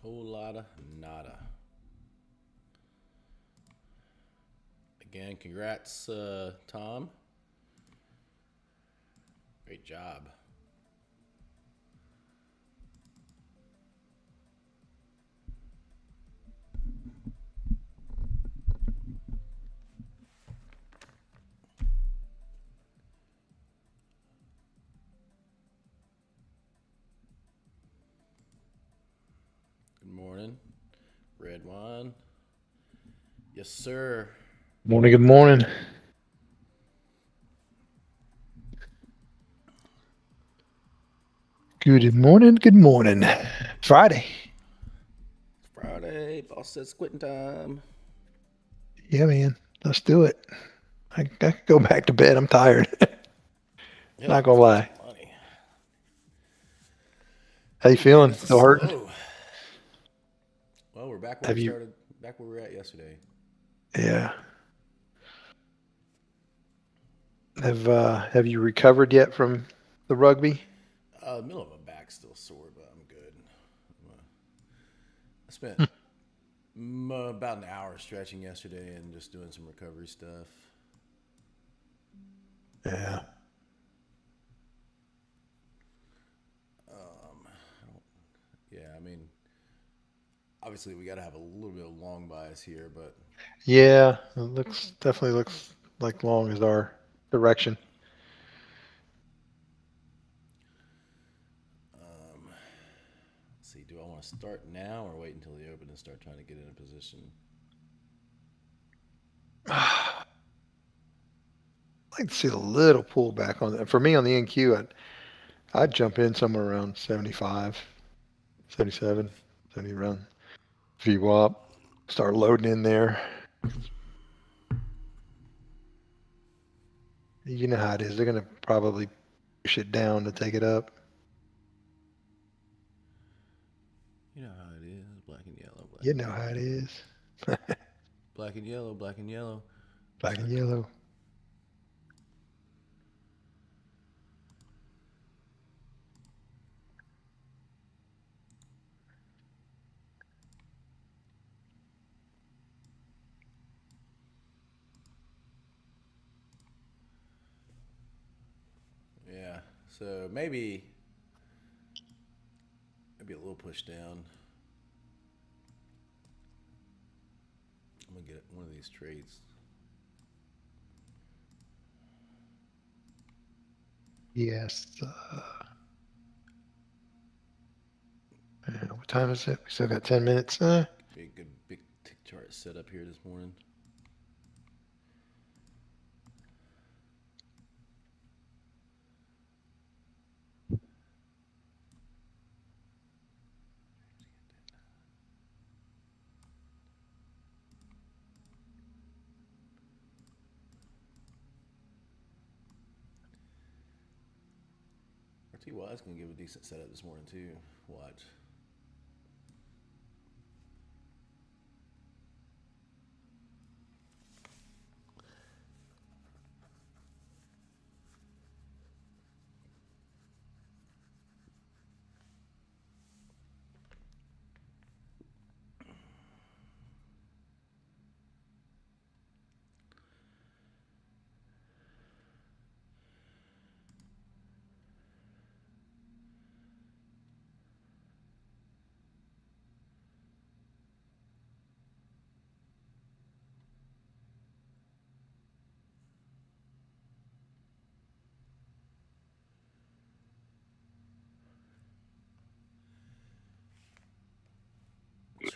Whole lotta nada. Again, congrats, Tom. Great job. Good morning. Red wine. Yes, sir. Morning, good morning. Good morning, good morning. Friday. It's Friday. Boss says quitting time. Yeah, man. Let's do it. I could go back to bed. I'm tired. Yep, Not gonna let's get lie. some money. How you feeling? Weekend Still hurting? slow. Well, we're back where we Have you? started. Back where we were at yesterday. Yeah. Have you recovered yet from the rugby? The middle of my back's still sore, but I'm good. I spent about an hour stretching yesterday and just doing some recovery stuff. Yeah. Yeah, I mean, obviously we got to have a little bit of long bias here, but Yeah. It definitely looks like long as our direction. let's see. Do I want to start now or wait until the open and start trying to get in a position? I'd like to see a little pullback on that. For me on the NQ, I'd jump in somewhere around 75, 77, 70 around VWAP. Start loading in there. You know how it is. They're going to probably push it down to take it up. You know how it is. Black and yellow, black You and know how it yellow. is. Black and yellow, black and yellow. Black and yellow. Yeah. So maybe a little push down. I'm gonna get one of these trades. Yes. What time is it? We still got 10 minutes. Be a good big tick chart set up here this morning. RTY is gonna give a decent setup this morning too. Watch.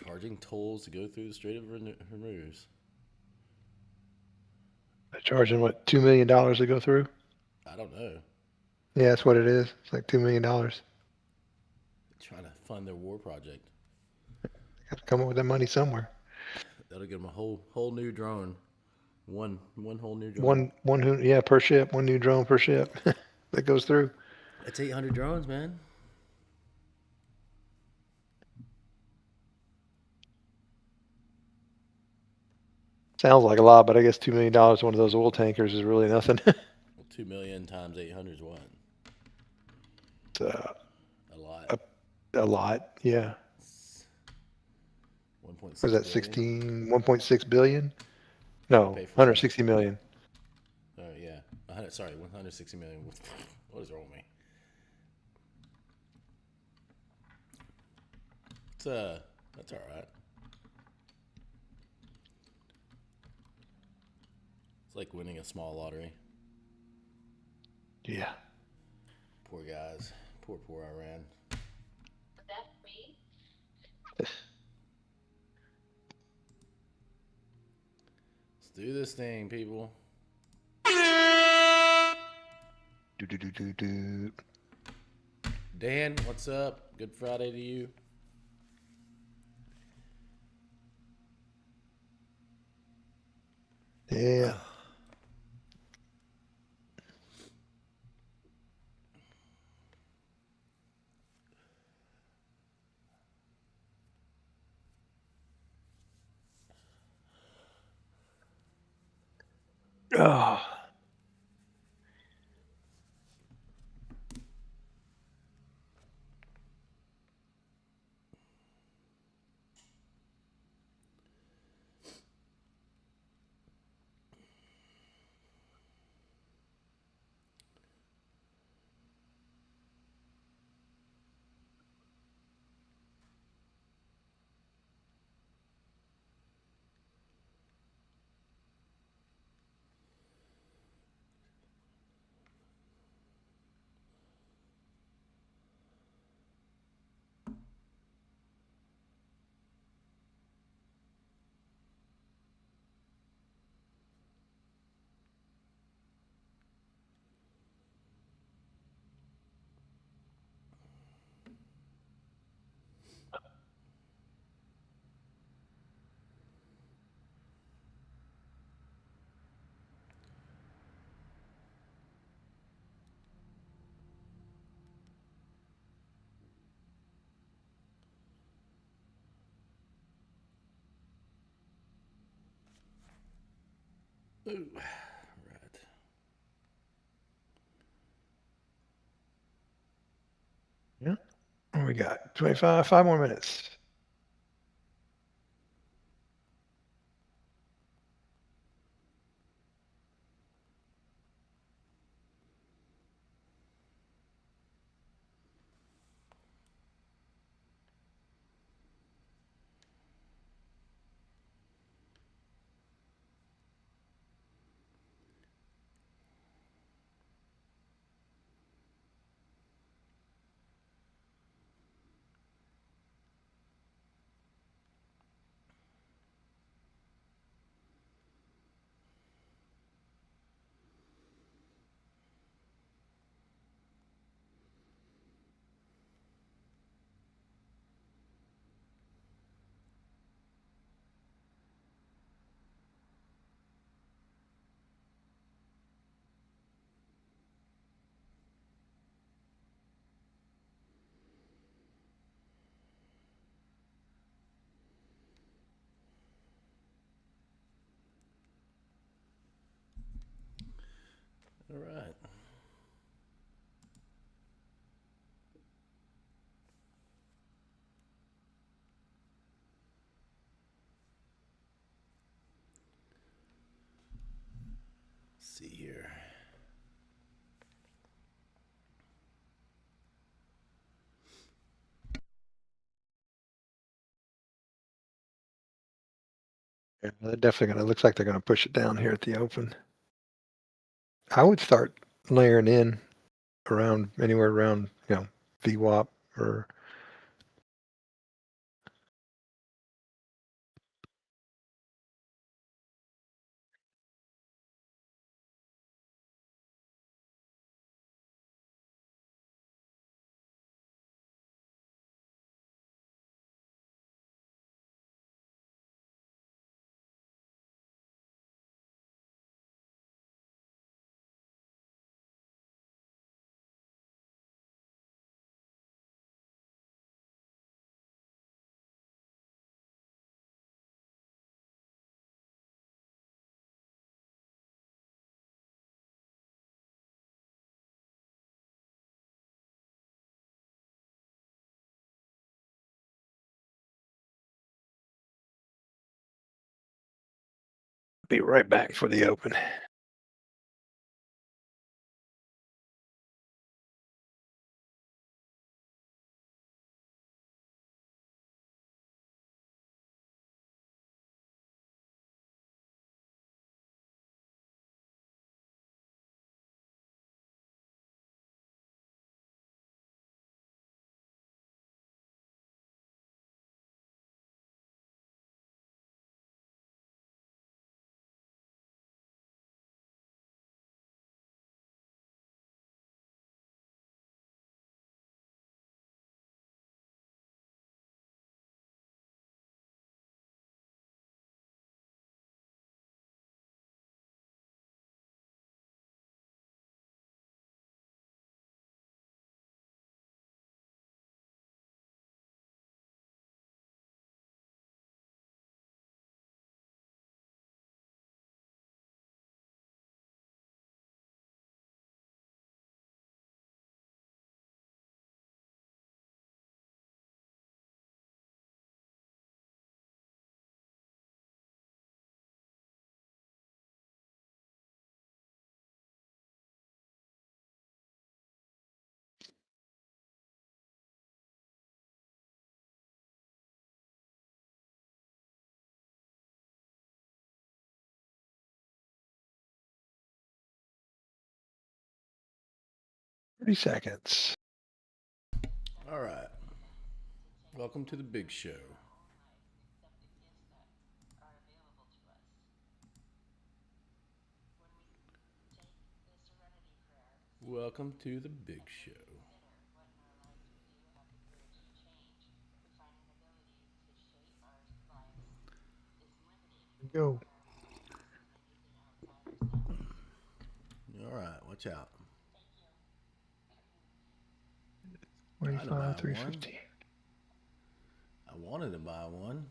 Charging tolls to go through the Strait of Hormuz. They're charging, what, $2 million to go through? I don't know. Yeah, that's what it is. It's like $2 million. Trying to fund their war project. Got to come up with that money somewhere. That'll give them a whole new drone. One whole new drone. One who, yeah, per ship. One new drone per ship that goes through. That's 800 drones, man. Sounds like a lot, but I guess $2 million one of those oil tankers is really nothing. Well, 2 million times 800 is what? It's A lot. a lot. Yeah. Was 1.6 that billion. 1.6 billion? No, What do you pay for something? 160 million. Oh yeah, 100, sorry, 160 million. What is wrong with me? It's that's all right. It's like winning a small lottery. Yeah. Poor guys. Poor Iran. Let's do this thing, people. Do, do, do, do, do. Dan, what's up? Good Friday to you. Yeah. Oh. Ooh, right. Yeah. What we got? 25, 5 more minutes. All right. Let's see here. Yeah, they're definitely gonna. Looks like they're gonna push it down here at the open. I would start layering in around anywhere around VWAP or Be right back for the open. $30. All right. Welcome to the big show. Welcome to the big show. Go. All right. Watch out. Trying to 25, buy one. 350. I wanted to buy one.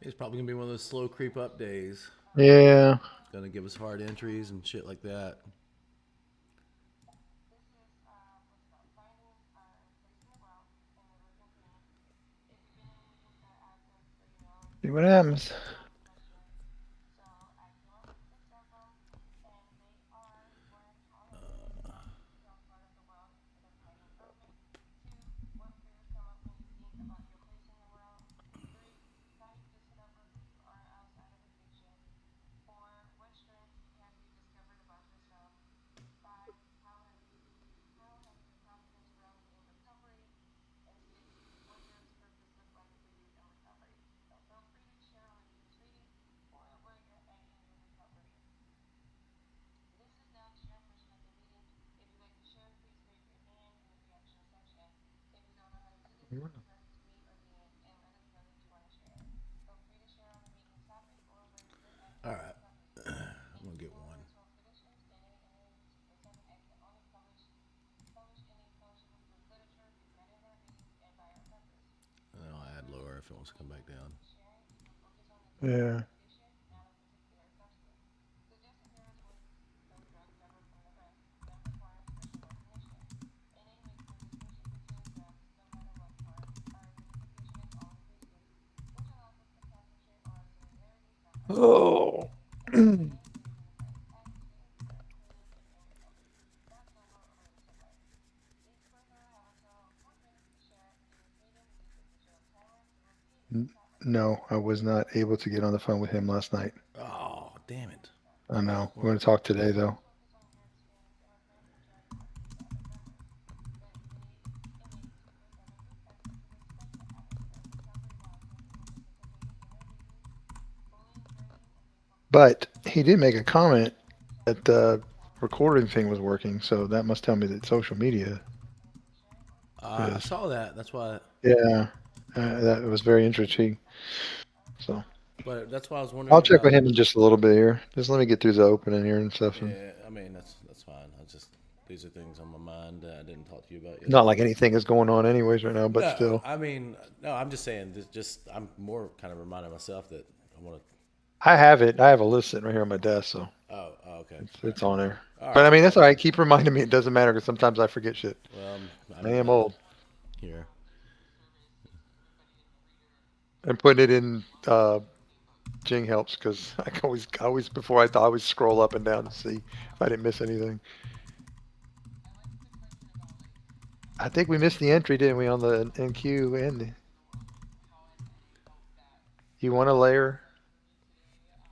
It's probably gonna be one of those slow creep up days. Yeah. Gonna give us hard entries and shit like that. See what happens. All right. I'm gonna get one. And then I'll add lower if it wants to come back down. Yeah. Oh. No, I was not able to get on the phone with him last night. Oh, damn it. I know. We're Well, going to talk today, though. But he did make a comment that the recording thing was working, so that must tell me that social media I is. saw that. That's why. Yeah, that was very interesting. So But that's why I was I'll wondering check with about. him in just a little bit here. Just let me get through the opening here and stuff. And Yeah, I mean that's fine. I just these are things on my mind that I didn't talk to you about not yesterday. like anything is going on anyways right now, but No, still. I mean no. I'm just saying. Just I'm more kind of reminding myself that I want to. I have it. I have a list sitting right here on my desk, so Oh, okay. it's on there. All But right. I mean, that's all right. Keep reminding me. It doesn't matter because sometimes I forget shit. Well, I am old. here. And putting it in Jing helps because I always before I always scroll up and down to see if I didn't miss anything. I think we missed the entry, didn't we, on the NQ and you want to layer?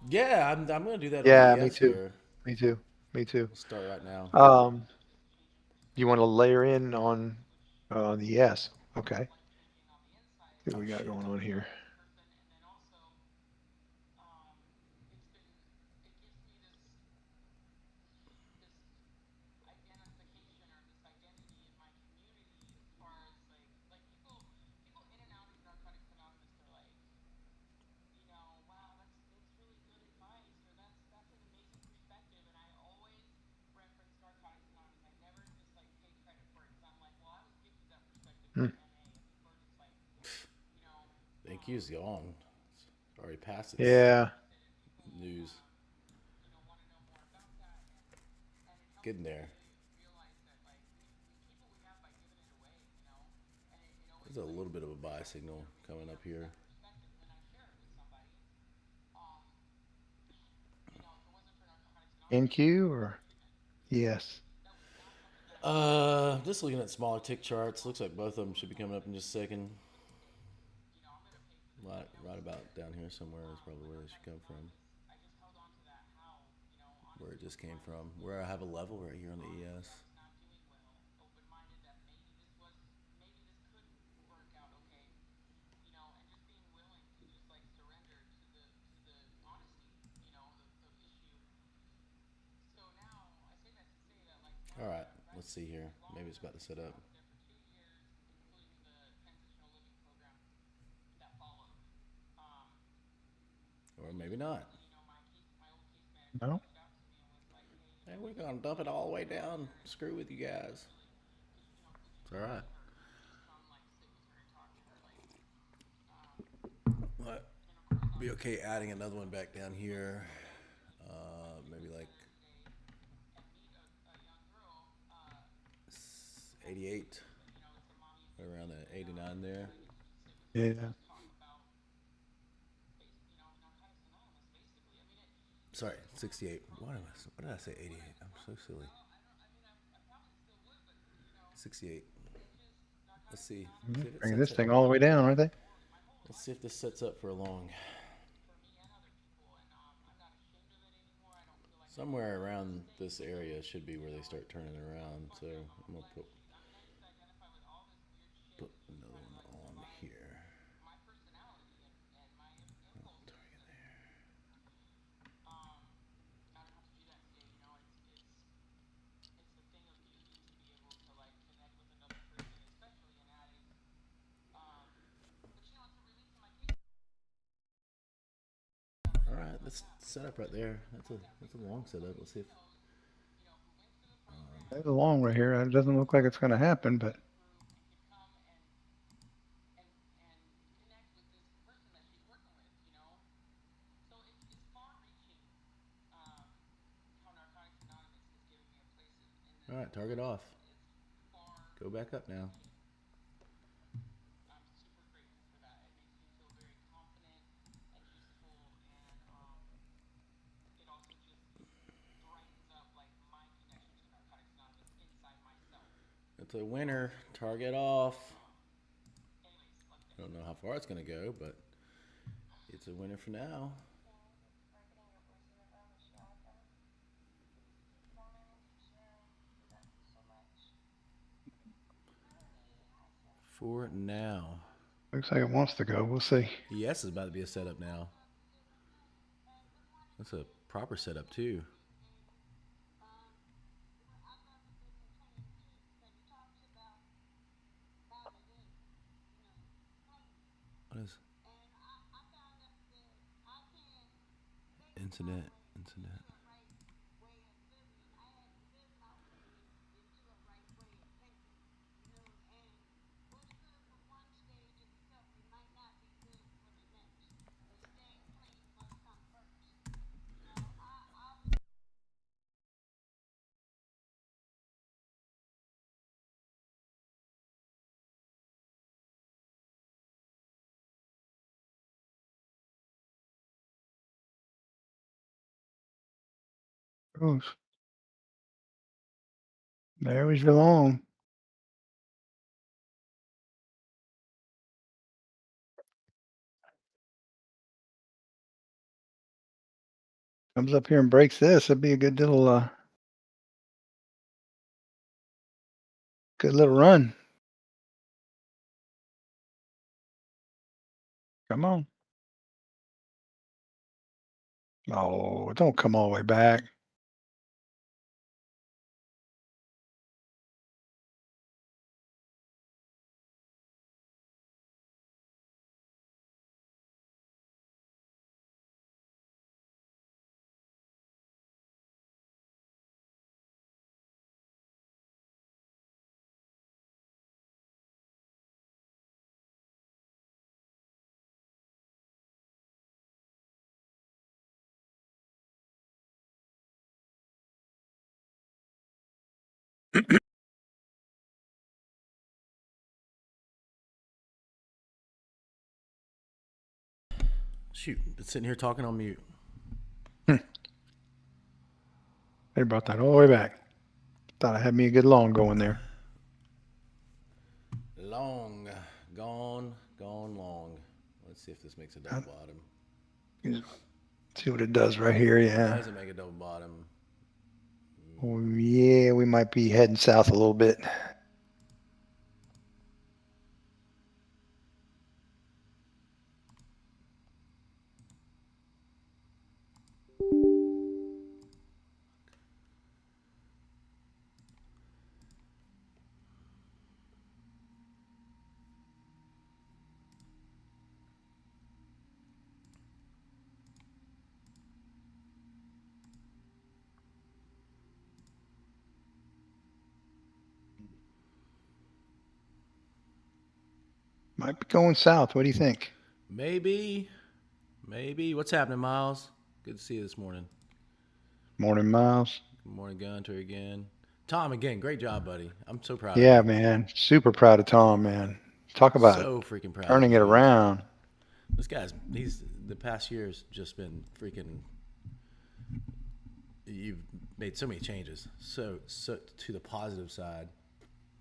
Yeah, I'm gonna do that on the Yeah, me ES too. here. Me too. Me too. We'll start right now. Um, you want to layer in on the yes. Okay. See what Oh we got shit. going on here. Hmm. Thank you's gone. It's already past its Yeah. news. Getting there. There's a little bit of a buy signal coming up here. NQ or yes. Just looking at smaller tick charts. Looks like both of them should be coming up in just a second. Right about down here somewhere is probably where they should come from. Where it just came from. Where I have a level right here on the ES. All right, let's see here. Maybe it's about to set up, or maybe not. No. Hey, we're gonna dump it all the way down. Screw with you guys. It's all right. What? Be okay adding another one back down here. Maybe like 88, right around the 89 there. Yeah. Sorry, 68. What did I say? 88. I'm so silly. 68. Let's see. See if it Bringing sets this up. thing all the way down, aren't they? Let's see if this sets up for a long. Somewhere around this area should be where they start turning around. So I'm gonna put another one on here. Target there. All right, let's set up right there. That's a long setup. Let's see if There's a long right here. It doesn't look like it's going to happen, but all right, target off. Go back up now. It's a winner. Target off. I don't know how far it's gonna go, but it's a winner for now. For now. looks like it wants to go. We'll see. ES is about to be a setup now. That's a proper setup too. What is incident? Incident. Oof. There was your long. Comes up here and breaks this. That'd be a good little run. Come on. Oh, don't come all the way back. Shoot, been sitting here talking on mute. Hmm. They brought that all the way back. Thought I had me a good long going there. Long, gone long. Let's see if this makes a double bottom. See what it does right here. Yeah. Doesn't make a double bottom. Oh, yeah, we might be heading south a little bit. Might be going south. What do you think? Maybe. What's happening, Miles? Good to see you this morning. Morning, Miles. Good morning, Gunter again. Tom again, great job, buddy. I'm so proud of Yeah, you. man. Super proud of Tom, man. Talk about So freaking proud of turning you, it dude. around. This guy's he's the past year's just been freaking. You've made so many changes, so to the positive side.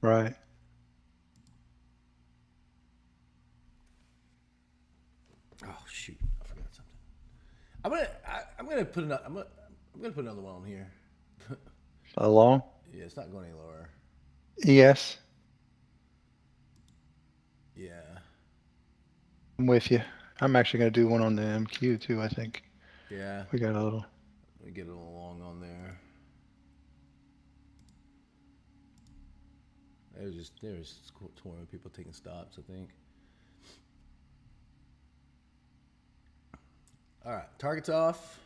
Right. Oh shoot, I forgot something. I'm gonna put another I'm gonna put another one on here. Along? Yeah, it's not going any lower. Yes. Yeah, I'm with you. I'm actually going to do one on the MQ too, I think. yeah. We got a little. Let me get it along on there. There was 20 people taking stops, I think. All right, target's off.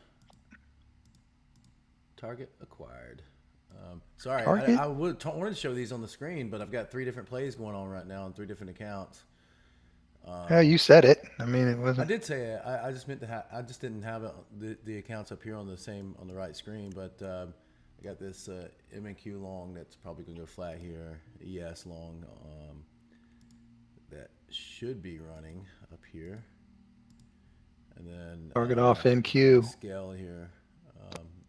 Target acquired. Sorry, Target? I wanted to show these on the screen, but I've got three different plays going on right now on three different accounts. Yeah, you said it. I mean, it I wasn't. did say it. I just meant to have. I just didn't have it, the accounts up here on the right screen. But I got this MNQ long that's probably gonna go flat here. ES long that should be running up here, and then Target off my NQ. scale here,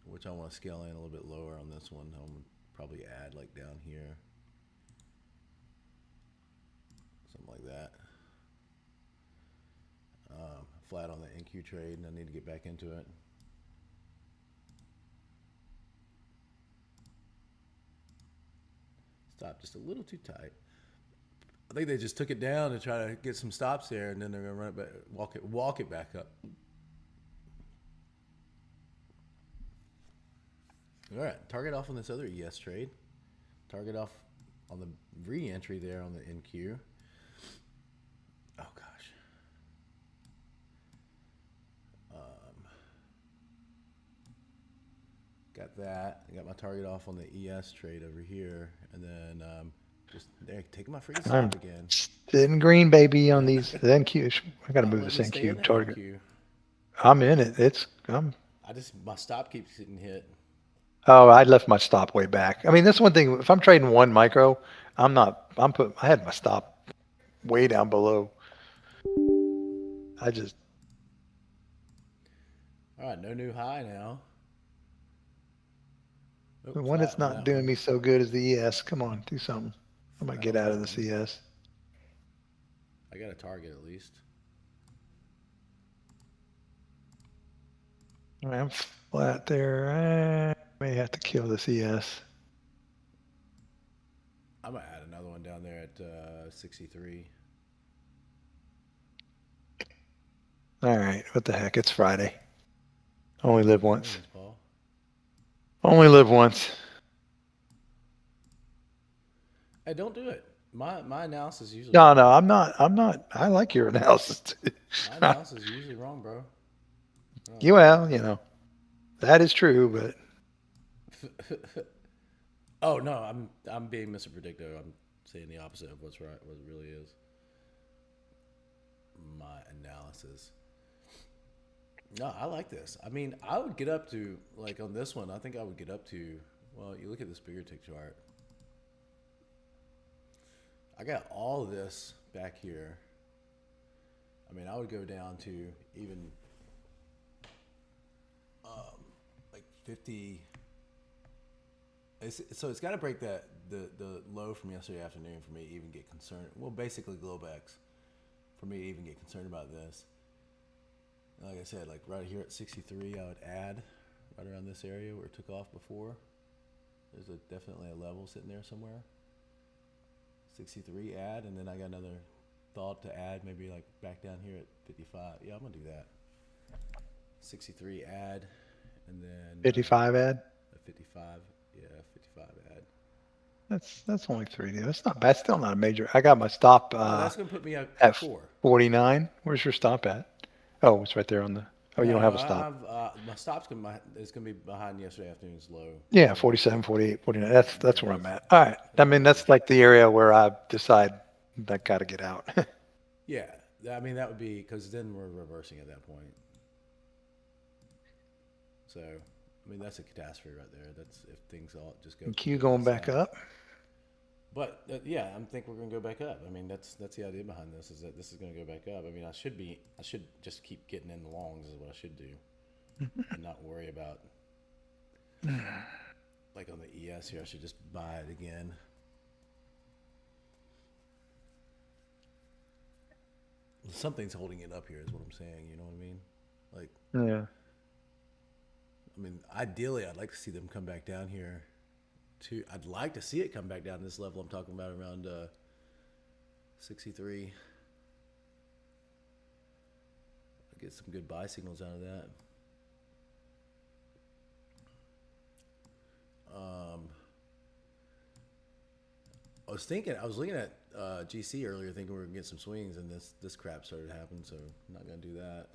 which I want to scale in a little bit lower on this one. I'm gonna probably add like down here, something like that. Flat on the NQ trade, and I need to get back into it. Stop just a little too tight. I think they just took it down to try to get some stops there, and then they're gonna run it back, walk it back up. All right, target off on this other ES trade. Target off on the re-entry there on the NQ. Oh gosh. Got that. I got my target off on the ES trade over here, and then just there, taking my freaking I'm stop again. sitting green, baby, on Not, these NQs. I got to not move letting this me stay in NQ the target. NQ. I'm in it. I'm. My stop keeps getting hit. Oh, I left my stop way back. I mean, that's one thing. If I'm trading one micro, I'm not. I had my stop way down below. I just. All right, no new high now. Oh, The one flat that's on not that doing one. me so good is the ES. Come on, do something. I might Flat get on out that of the one. CS. I got a target at least. All right, I'm flat there. I may have to kill the CS. I might add another one down there at 63. All right, what the heck? It's Friday. Only live once. Millions, Paul. Only live once. Hey, don't do it. My analysis is usually No, wrong. no, I'm not. I'm not. I like your analysis too. My analysis is usually wrong, bro. You well, that is true, but Oh no, I'm being Mr. Predictor. I'm saying the opposite of what's right, what it really is. My analysis. No, I like this. I mean, I would get up to like on this one. I think I would get up to. Well, you look at this bigger tick chart. I got all of this back here. I mean, I would go down to even like 50. So it's got to break the low from yesterday afternoon for me to even get concerned. Well, basically Globex for me to even get concerned about this. Like I said, like right here at 63, I would add right around this area where it took off before. There's definitely a level sitting there somewhere. 63 add, and then I got another thought to add, maybe like back down here at 55. Yeah, I'm gonna do that. 63 add, and then 55 ad. 55. Yeah, 55 add. That's only 3D. That's not bad. Still not a major. I got my stop Oh, that's gonna put me at at 4. 49. Where's your stop at? Oh, it's right there on the. Oh, you don't have a I stop. have my stop's it's gonna be behind yesterday afternoon's low. Yeah, 47, 48, 49. That's where I'm at. All right. I mean, that's like the area where I decide I got to get out. Yeah, I mean that would be because then we're reversing at that point. So, I mean that's a catastrophe right there. That's if things all just go. And Q going back south. up. But yeah, I think we're gonna go back up. I mean that's the idea behind this is that this is gonna go back up. I mean I should just keep getting in the longs is what I should do, and not worry about like on the ES here. I should just buy it again. Something's holding it up here is what I'm saying. You know what I mean? Like Yeah. I mean, ideally, I'd like to see them come back down here. I'd like to see it come back down to this level I'm talking about around 63. I get some good buy signals out of that. I was looking at GC earlier, thinking we were gonna get some swings, and this crap started happening. So I'm not gonna do that.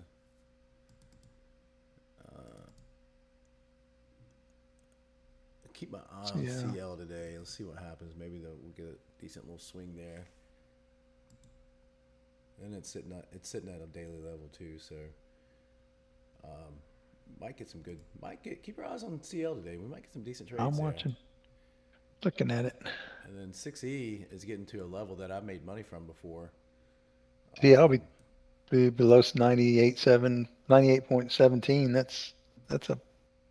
Keep my eye on CL today. Let's see what happens. Maybe we'll get a decent little swing there. And it's sitting at a daily level too. So might get some good. Keep your eyes on CL today. We might get some decent trades. I'm watching. Looking at it. And then 6E is getting to a level that I've made money from before. Yeah, I'll be below 98.7, 98.17. That's a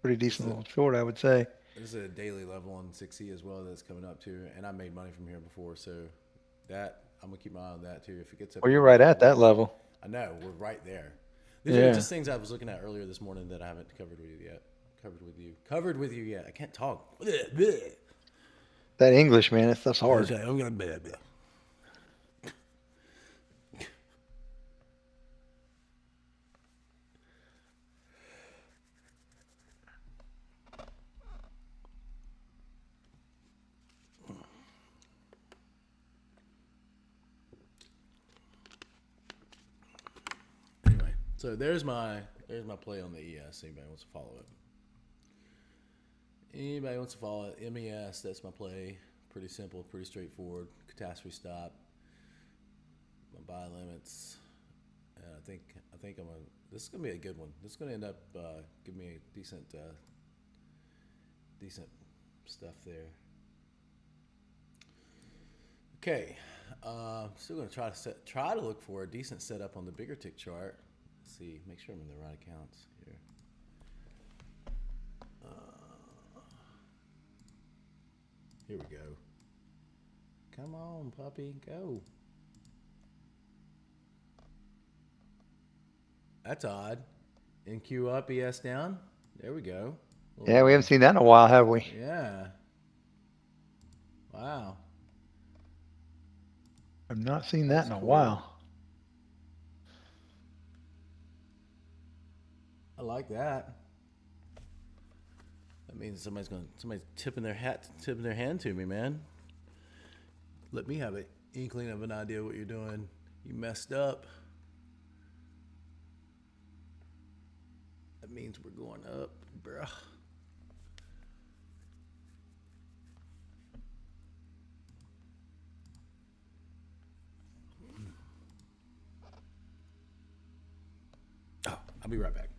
pretty decent little short, I would say. This is a daily level on 6E as well that's coming up too, and I made money from here before, so that I'm gonna keep my eye on that too. If it gets up, Well, you're right at that level. I know we're right there. These are just things I was looking at earlier this morning that I haven't covered with you yet. I can't talk. That English, man, that's hard. I'm gonna blah. Anyway, so there's my play on the ES. Anybody wants to follow it? Anybody wants to follow it? MES, that's my play. Pretty simple, pretty straightforward. Catastrophe stop. My buy limits. And I think this is gonna be a good one. This is gonna end up giving me a decent stuff there. Okay, still gonna try to look for a decent setup on the bigger tick chart. Let's see, make sure I'm in the right accounts here. Here we go. Come on, puppy, go. That's odd. NQ up, ES down. There we go. Yeah, we haven't seen that in a while, have we? Yeah. Wow. I've not seen that That's in a cool. while. I like that. That means somebody's tipping their hand to me, man. Let me have an inkling of an idea what you're doing. You messed up. That means we're going up, bruh. Oh, I'll be right back.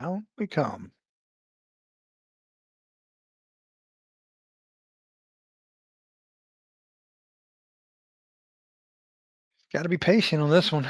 Down we come. Got to be patient on this one.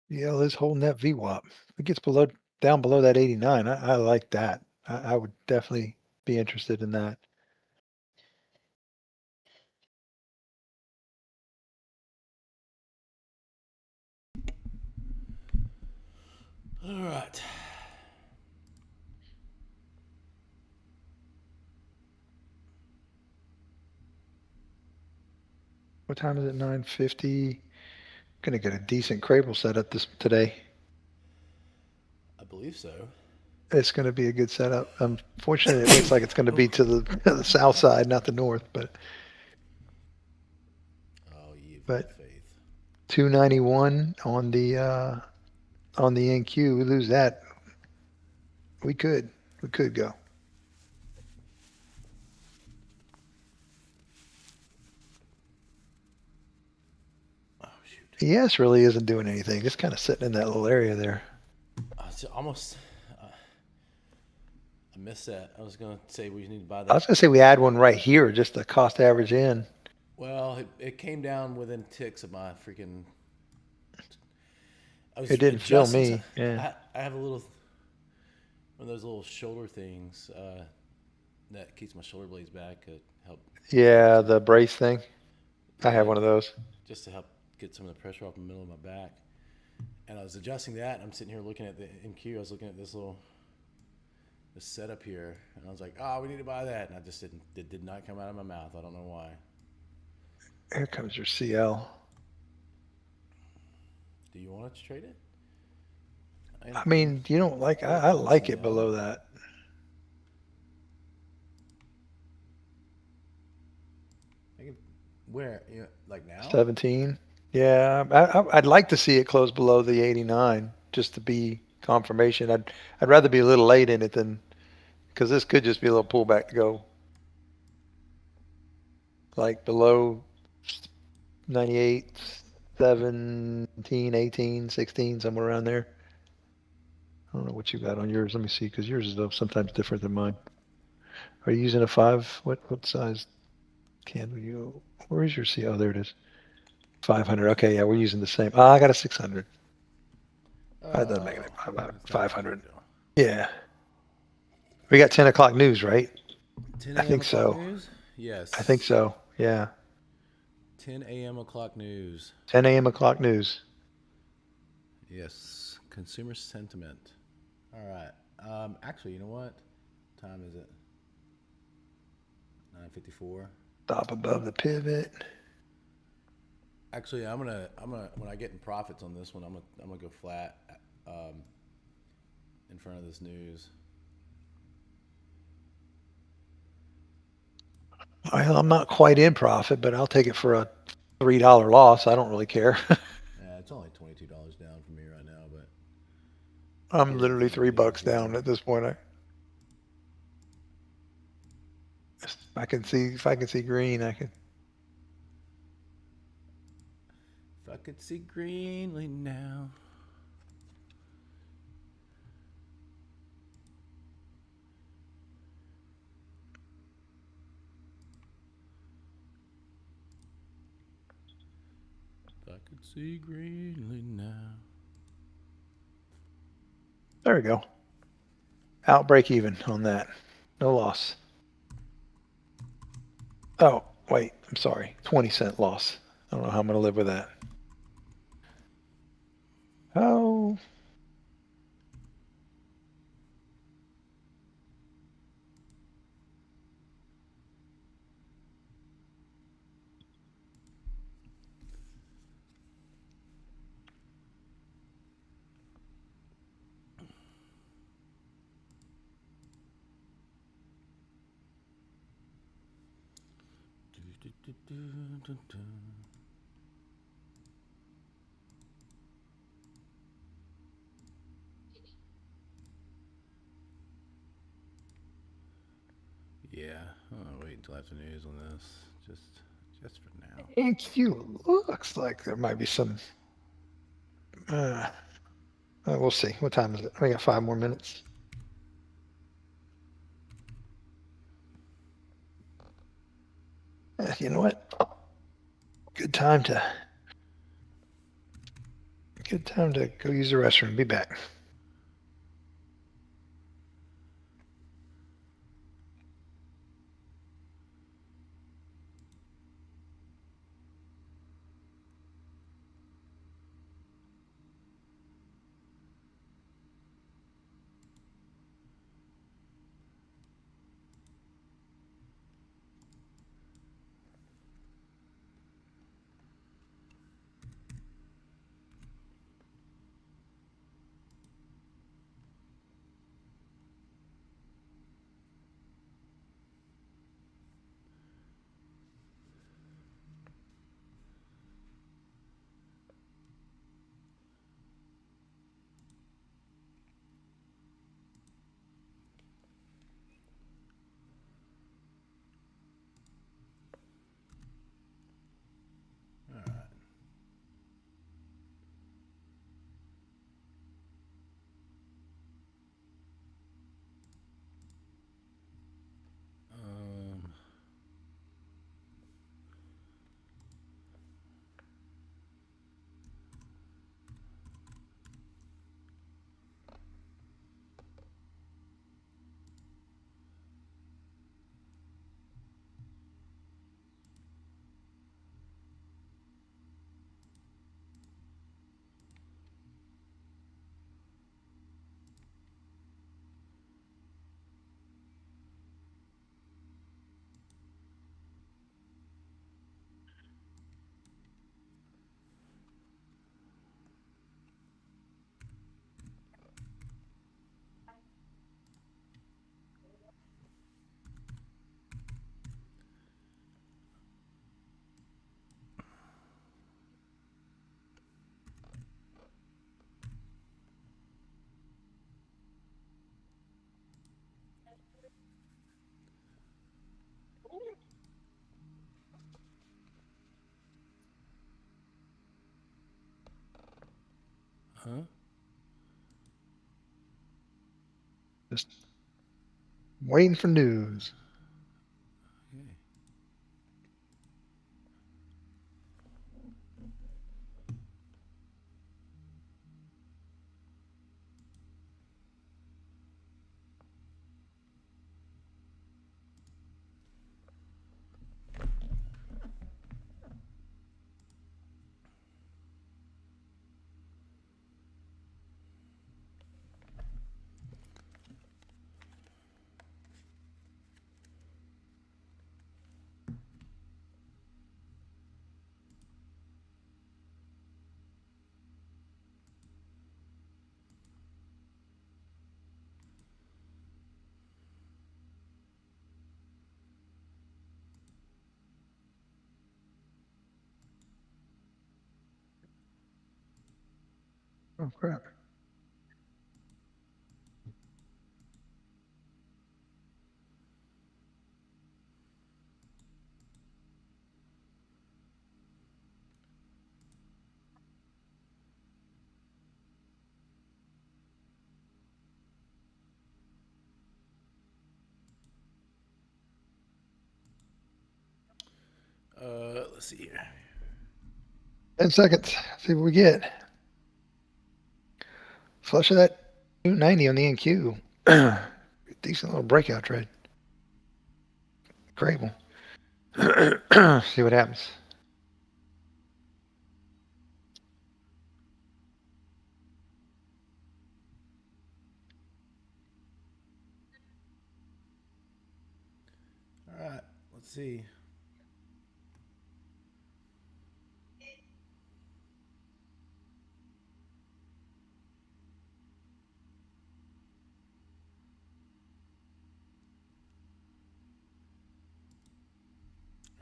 Yeah, let's holding that VWAP. If it gets down below that 89, I like that. I would definitely be interested in that. All right. What time is it? 9:50. Gonna get a decent Crable setup today. I believe so. It's gonna be a good setup. Unfortunately, it looks like it's gonna be to the south side, not the north. But Oh, you've But- got faith. 291 on the NQ. We lose that. We could go. Oh, shoot. ES really isn't doing anything. Just kind of sitting in that little area there. It's almost. I missed that. I was going to say we need to buy I that. was gonna say we add one right here, just the cost average in. Well, it came down within ticks of my freaking. I was It didn't fill adjusting me. Yeah. I have a little. One of those little shoulder things that keeps my shoulder blades back to help. Yeah, the brace thing. I have one of those. Just to help get some of the pressure off the middle of my back. And I was adjusting that, and I'm sitting here looking at the MQ. I was looking at this setup here, and I was like, "Oh, we need to buy that," and I just didn't. It did not come out of my mouth. I don't know why. Here comes your CL. Do you want to trade it? I mean, you don't like. I like it below that. I can, where? Like now? 17. Yeah, I'd like to see it close below the 89 just to be confirmation. I'd rather be a little late in it than because this could just be a little pullback to go like below 98, 17, 18, 16, somewhere around there. I don't know what you got on yours. Let me see, because yours is though sometimes different than mine. Are you using a 5? What size candle you? Where is your C? Oh, there it is. 500. Okay, yeah, we're using the same. I got a 600. That doesn't make it about It's not that big 500. a deal. Yeah. We got 10 o'clock news, right? 10 I a.m. think o'clock so. news? I think Yes. so. Yeah. 10 a.m. o'clock news. 10 a.m. o'clock news. Yes. Consumer sentiment. All right. Actually, you know what? Time is it? 9:54. Stop above the pivot. Actually, I'm gonna when I get in profits on this one, I'm gonna go flat um, in front of this news. Well, I'm not quite in profit, but I'll take it for a $3 loss. I don't really care. Yeah, it's only $22 down for me right now, but I'm it is literally what it $3 is. You down know. at this point. I can see if I can see green. I can. If I could see greenly now. If I could see greenly now. There we go. Outbreak even on that. No loss. Oh, wait. I'm sorry. 20-cent loss. I don't know how I'm going to live with that. Oh, Yeah, I'll wait until after news on this. Just for now. NQ looks like there might be some. Uh, we'll see. What time is it? We got 5 more minutes. You know what? Good time to go use the restroom. Be back. Huh? Just waiting for news. Okay. Oh crap! Let's see here. 10 seconds. See what we get. Flush of that 290 on the NQ. Decent little breakout trade. Crable. See what happens. All right. Let's see.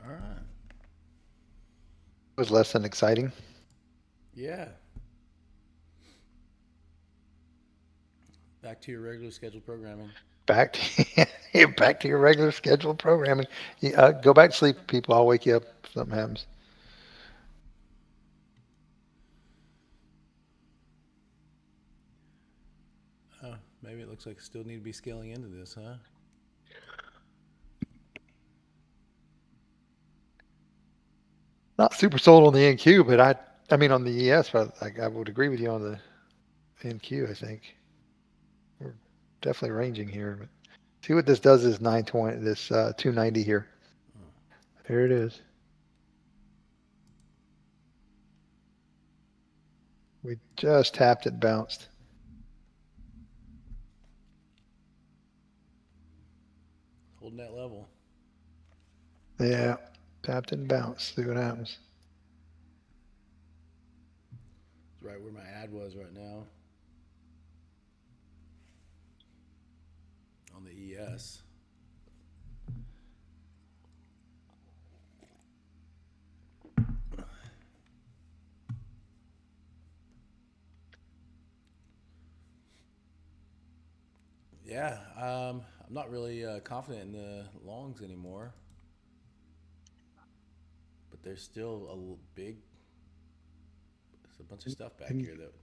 All right. Was less than exciting. Yeah. Back to your regular scheduled programming. Back to, back to your regular scheduled programming. Go back to sleep, people. I'll wake you up if something happens. Oh, maybe it looks like still need to be scaling into this, huh? Not super sold on the NQ, but I mean on the ES, but I would agree with you on the NQ. I think we're definitely ranging here. But see what this does is 920, this 290 here. There it is. We just tapped it, bounced. Holding that level. Yeah, tapped it and bounced. See what happens. It's right where my ad was right now. On the ES. Yeah, I'm not really confident in the longs anymore. But there's still there's a bunch of stuff back here that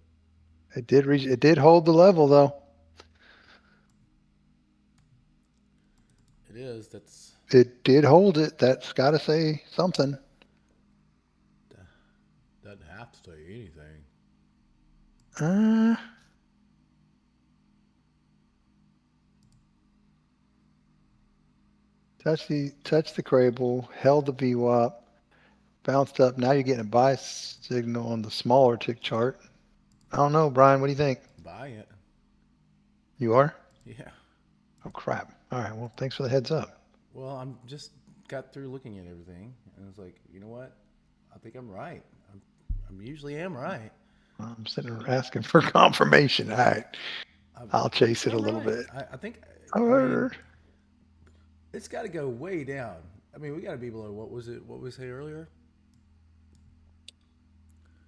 It did reach. It did hold the level though. it is. That's It did hold it. That's got to say something. doesn't have to tell you anything. Uh, touch the Crable, held the VWAP, bounced up. Now you're getting a buy signal on the smaller tick chart. I don't know, Brian. What do you think? Buy it. You are? Yeah. Oh crap! All right. Well, thanks for the heads up. Well, I'm just got through looking at everything, and it's like, you know what? I think I'm right. I'm usually am right. I'm sitting there asking for confirmation. All right. I'll chase it a I'm little right. bit. I think. I I mean, heard. it's got to go way down. I mean, we got to be below. What was it? What we say earlier?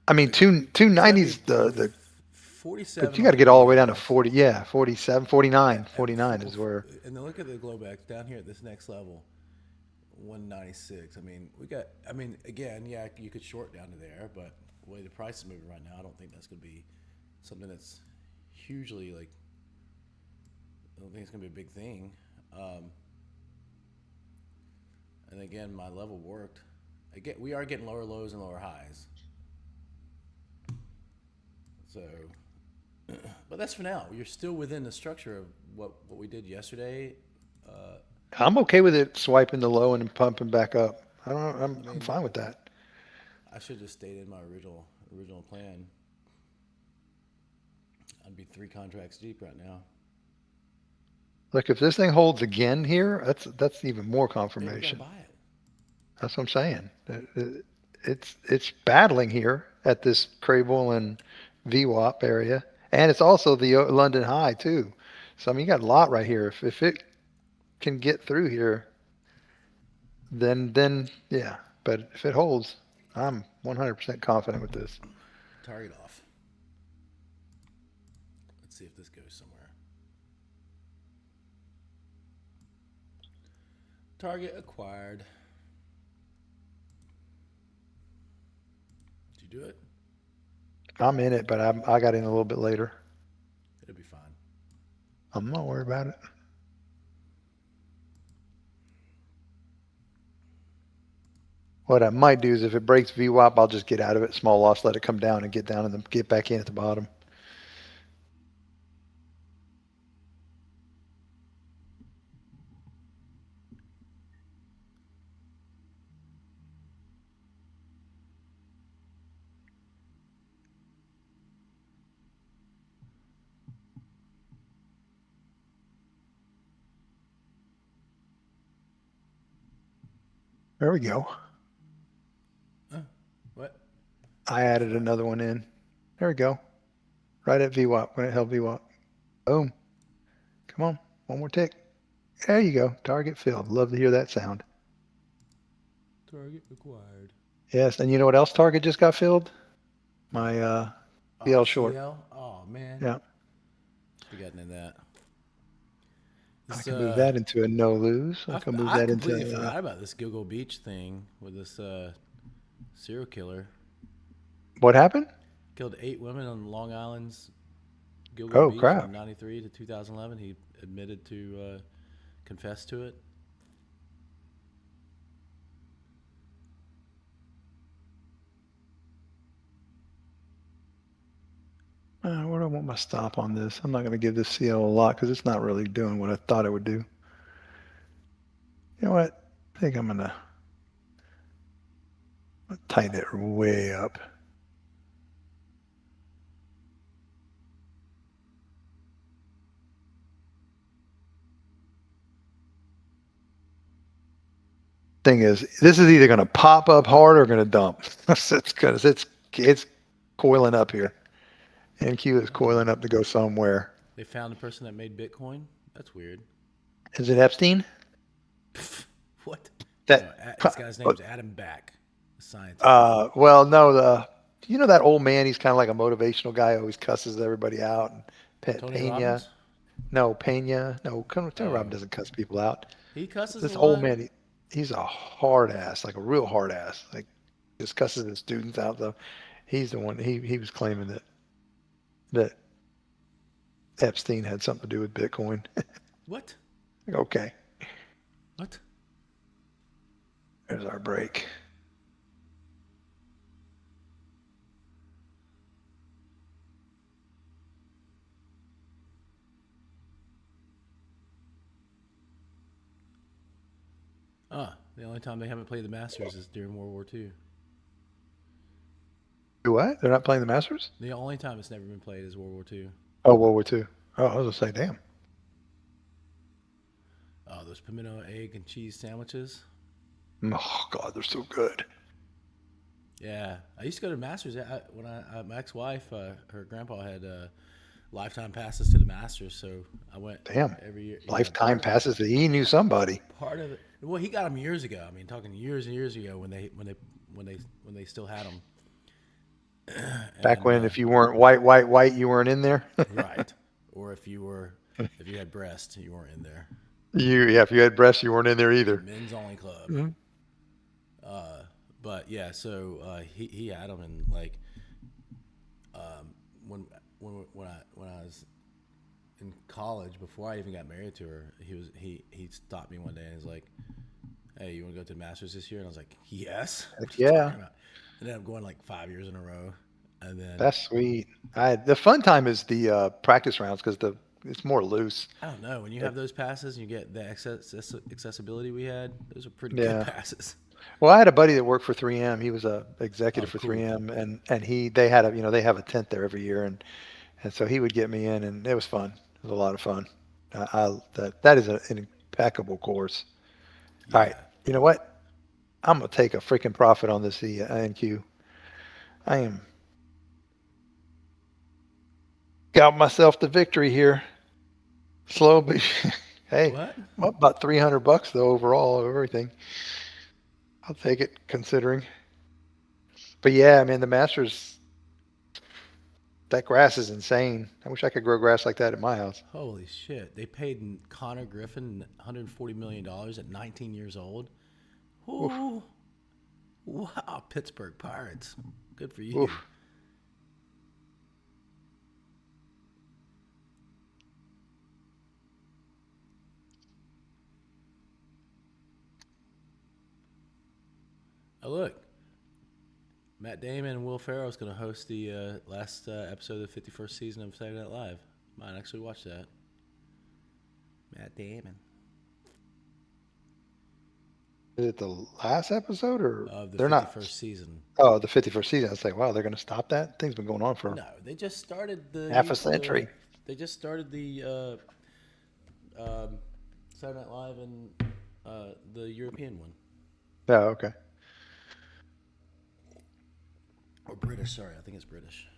I mean, Like, two it's got to be nineties the 47 but you on got to the get all the way down to ES. 40. Yeah, 47, 49. At 49 is where. and then look at the Globex down here at this next level, 196. I mean, we got. I mean, again, yeah, you could short down to there, but the way the price is moving right now, I don't think that's going to be something that's hugely like. I don't think it's gonna be a big thing. Um, and again, my level worked. We are getting lower lows and lower highs. So, but that's for now. You're still within the structure of what we did yesterday. Uh, I'm okay with it swiping the low and pumping back up. I don't. I I'm mean, fine with that. I should have stayed in my original plan. I'd be 3 contracts deep right now. Look, if this thing holds again here, that's even more Hey, we gotta confirmation. buy it. That's what I'm saying. It's battling here at this Crable and VWAP area, and it's also the London high too. So I mean, you got a lot right here. If it can get through here, then yeah. But if it holds, I'm 100% confident with this. Target off. Let's see if this goes somewhere. Target acquired. Did you do it? I'm in it, but I got in a little bit later. It'll be fine. I'm not worried about it. What I might do is if it breaks VWAP, I'll just get out of it, small loss, let it come down and get down and then get back in at the bottom. There we go. What? I added another one in. There we go. Right at VWAP when it held VWAP. Boom. Come on. One more tick. There you go. Target filled. Love to hear that sound. Target acquired. Yes. And you know what else target just got filled? My CL short. CL? Oh man. Yeah. Forgetting in that. I This, can move that into a no lose. I can move I that completely into forgot about this Gilgo Beach thing with this serial killer. what happened? Killed 8 women on Long Island's Gilgo Oh Beach crap. from '93 to 2011. He admitted to confess to it. Where do I want my stop on this? I'm not going to give this CL a lot because it's not really doing what I thought it would do. You know what? I think I'm going to tighten it way up. Thing is, this is either going to pop up hard or going to dump. It's coiling up here. NQ is coiling up to go somewhere. They found the person that made Bitcoin. That's weird. Is it Epstein? What? That No, this guy's name's Adam Back, a scientist. well, no, you know that old man, he's kind of like a motivational guy, always cusses everybody out. And Tony Pena. Robbins? No, Pena. No, Tony Robbins Oh. doesn't cuss people out. He cusses This a old lot? man, he's a hard ass, like a real hard ass. Like just cusses the students out though. He's the one he was claiming that Epstein had something to do with Bitcoin. What? Okay, What? there's our break. The only time they haven't played the Masters is during World War II. Do what? They're not playing the Masters? The only time it's never been played is World War II. Oh, World War II. Oh, I was gonna say, damn. Oh, those pimento egg and cheese sandwiches. Oh God, they're so good. Yeah, I used to go to Masters when my ex-wife, her grandpa had lifetime passes to the Masters, so I went Damn. every year. Lifetime passes. He knew somebody. Part of it. Well, he got them years ago. I mean, talking years and years ago when they still had them. Back when, if you weren't white, you weren't in there. Right, or if you had breast, you weren't in there. If you had breasts, you weren't in there either. Men's only club. Mhm. But yeah, so he had them, and like when when I was in college, before I even got married to her, he stopped me one day and was like, "Hey, you want to go to the Masters this year?" And I was like, "Yes." Heck What are you yeah. talking about? And then I'm going like 5 years in a row, and then That's sweet. The fun time is the practice rounds because it's more loose. I don't know when you It- have those passes and you get the accessibility we had. Those are pretty good yeah. passes. Well, I had a buddy that worked for 3M. He was a Oh, executive for cool. 3M, and they had a they have a tent there every year, and so he would get me in, and it was fun. It was a lot of fun. That is an impeccable course. All right, Yeah. you know what? I'm gonna take a freaking profit on this INQ. I am got myself the victory here. Slow, but hey, What? I'm up about $300 though overall of everything. I'll take it considering. But yeah, I mean the Masters, that grass is insane. I wish I could grow grass like that at my house. Holy shit! They paid Connor Griffin $140 million at 19 years old. Oof, Ooh, wow! Pittsburgh Pirates. Good for you. oof. Oh look, Matt Damon and Will Ferrell is going to host the last episode of the 51st season of Saturday Night Live. Might actually watch that. Matt Damon Is it the last episode or of the they're not? 51st season. Oh, the 51st season. I was like, wow, they're going to stop that? Thing's been going on for No, they just started half a century. they just started the Saturday Night Live and the European one. Oh, okay. Or British, sorry, I think it's British.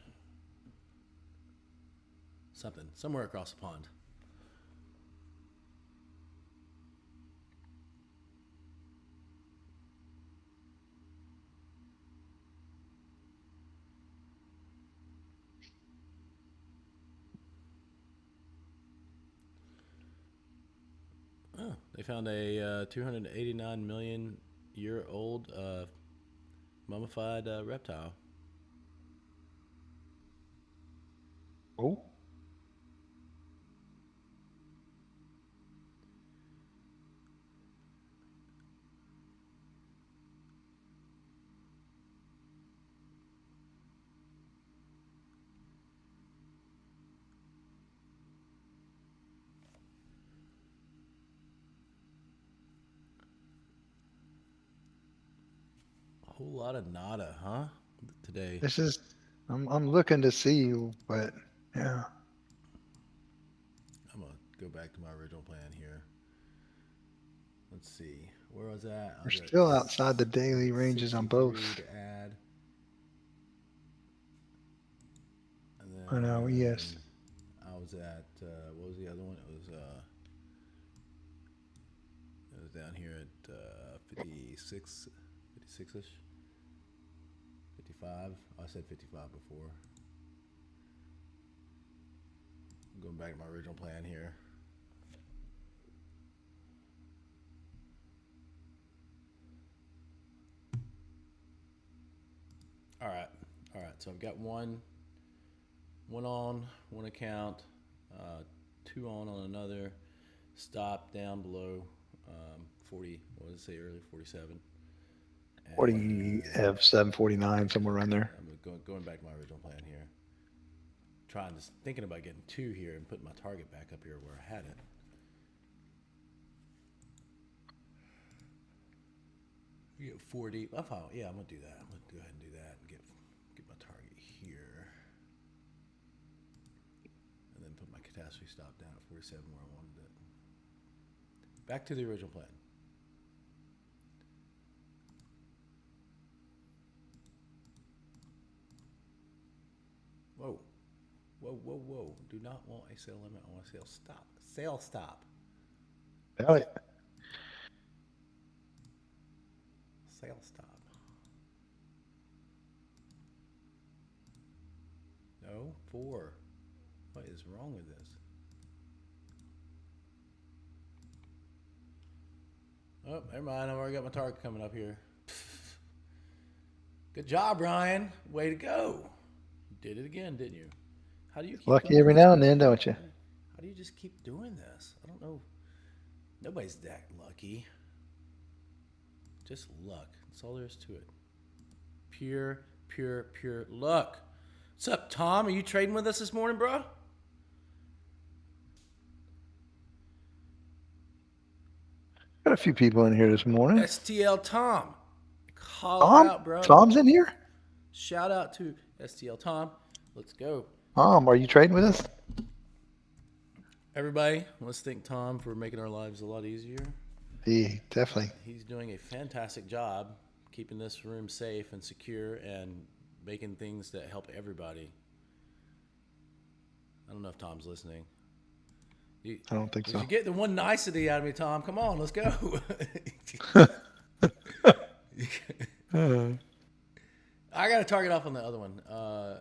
Somewhere across the pond. Oh, they found a 289 million year old mummified reptile. Oh, A whole lot of nada, huh? Today. this is, I'm looking to see, but yeah. I'm gonna go back to my original plan here. Let's see. Where was that? I We're was at still outside the daily ranges on 63 both. to add. And I know, yes. then I was at what was the other one? It was down here at 56, 56ish, 55. I said 55 before. I'm going back to my original plan here. All right, all right. So I've got one on one account, two on another. Stop down below 40. What did I say earlier? 47. 40, F7, 49, somewhere around there. I'm going back to my original plan here. Thinking about getting two here and putting my target back up here where I had it. We get 40. I'm fine. Yeah, I'm gonna do that. I'm gonna go ahead and do that and get my target here, and then put my catastrophe stop down at 47 where I wanted it. Back to the original plan. Whoa. Whoa, whoa, whoa. Do not want a sale limit. I want a sale stop. Sale stop. Hell yeah. Sale stop. No, 4. What is wrong with this? Oh, never mind. I've already got my target coming up here. Good job, Ryan. Way to go. You did it again, didn't you? How do you keep Lucky going every this, now and man? then, don't you? How do you just keep doing this? I don't know. Nobody's that lucky. Just luck. That's all there is to it. Pure, pure luck. What's up, Tom? Are you trading with us this morning, bro? Got a few people in here this morning. STL Tom. Call her Tom? out, bro. Tom's in here? Shout out to STL Tom. Let's go. Tom, are you trading with us? Everybody, let's thank Tom for making our lives a lot easier. He definitely. He's doing a fantastic job keeping this room safe and secure and making things that help everybody. I don't know if Tom's listening. I don't think so. You get the one nicety out of me, Tom. Come on, let's go. I got to target off on the other one. I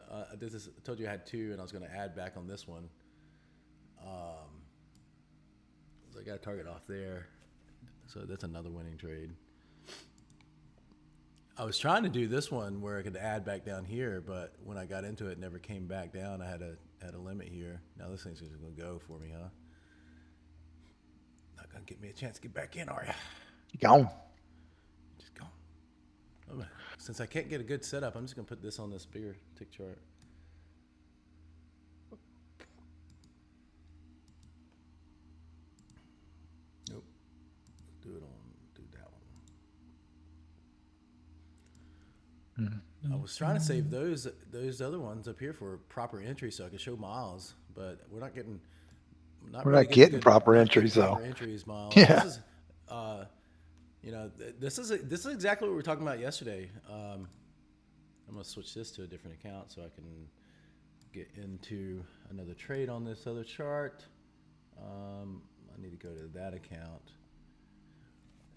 told you I had two, and I was going to add back on this one. So I got to target off there. So that's another winning trade. I was trying to do this one where I could add back down here, but when I got into it, it never came back down. I had a limit here. Now this thing's just going to go for me, huh? Not going to give me a chance to get back in, are you? Gone. Just go. Since I can't get a good setup, I'm just going to put this on this bigger tick chart. Nope. Do that one. Mm-hmm. I was trying to save those other ones up here for proper entry so I could show Miles, but we're not getting. We're not getting proper entries though. Proper entries, Miles. Yeah. This is this is exactly what we were talking about yesterday. I'm gonna switch this to a different account so I can get into another trade on this other chart. I need to go to that account,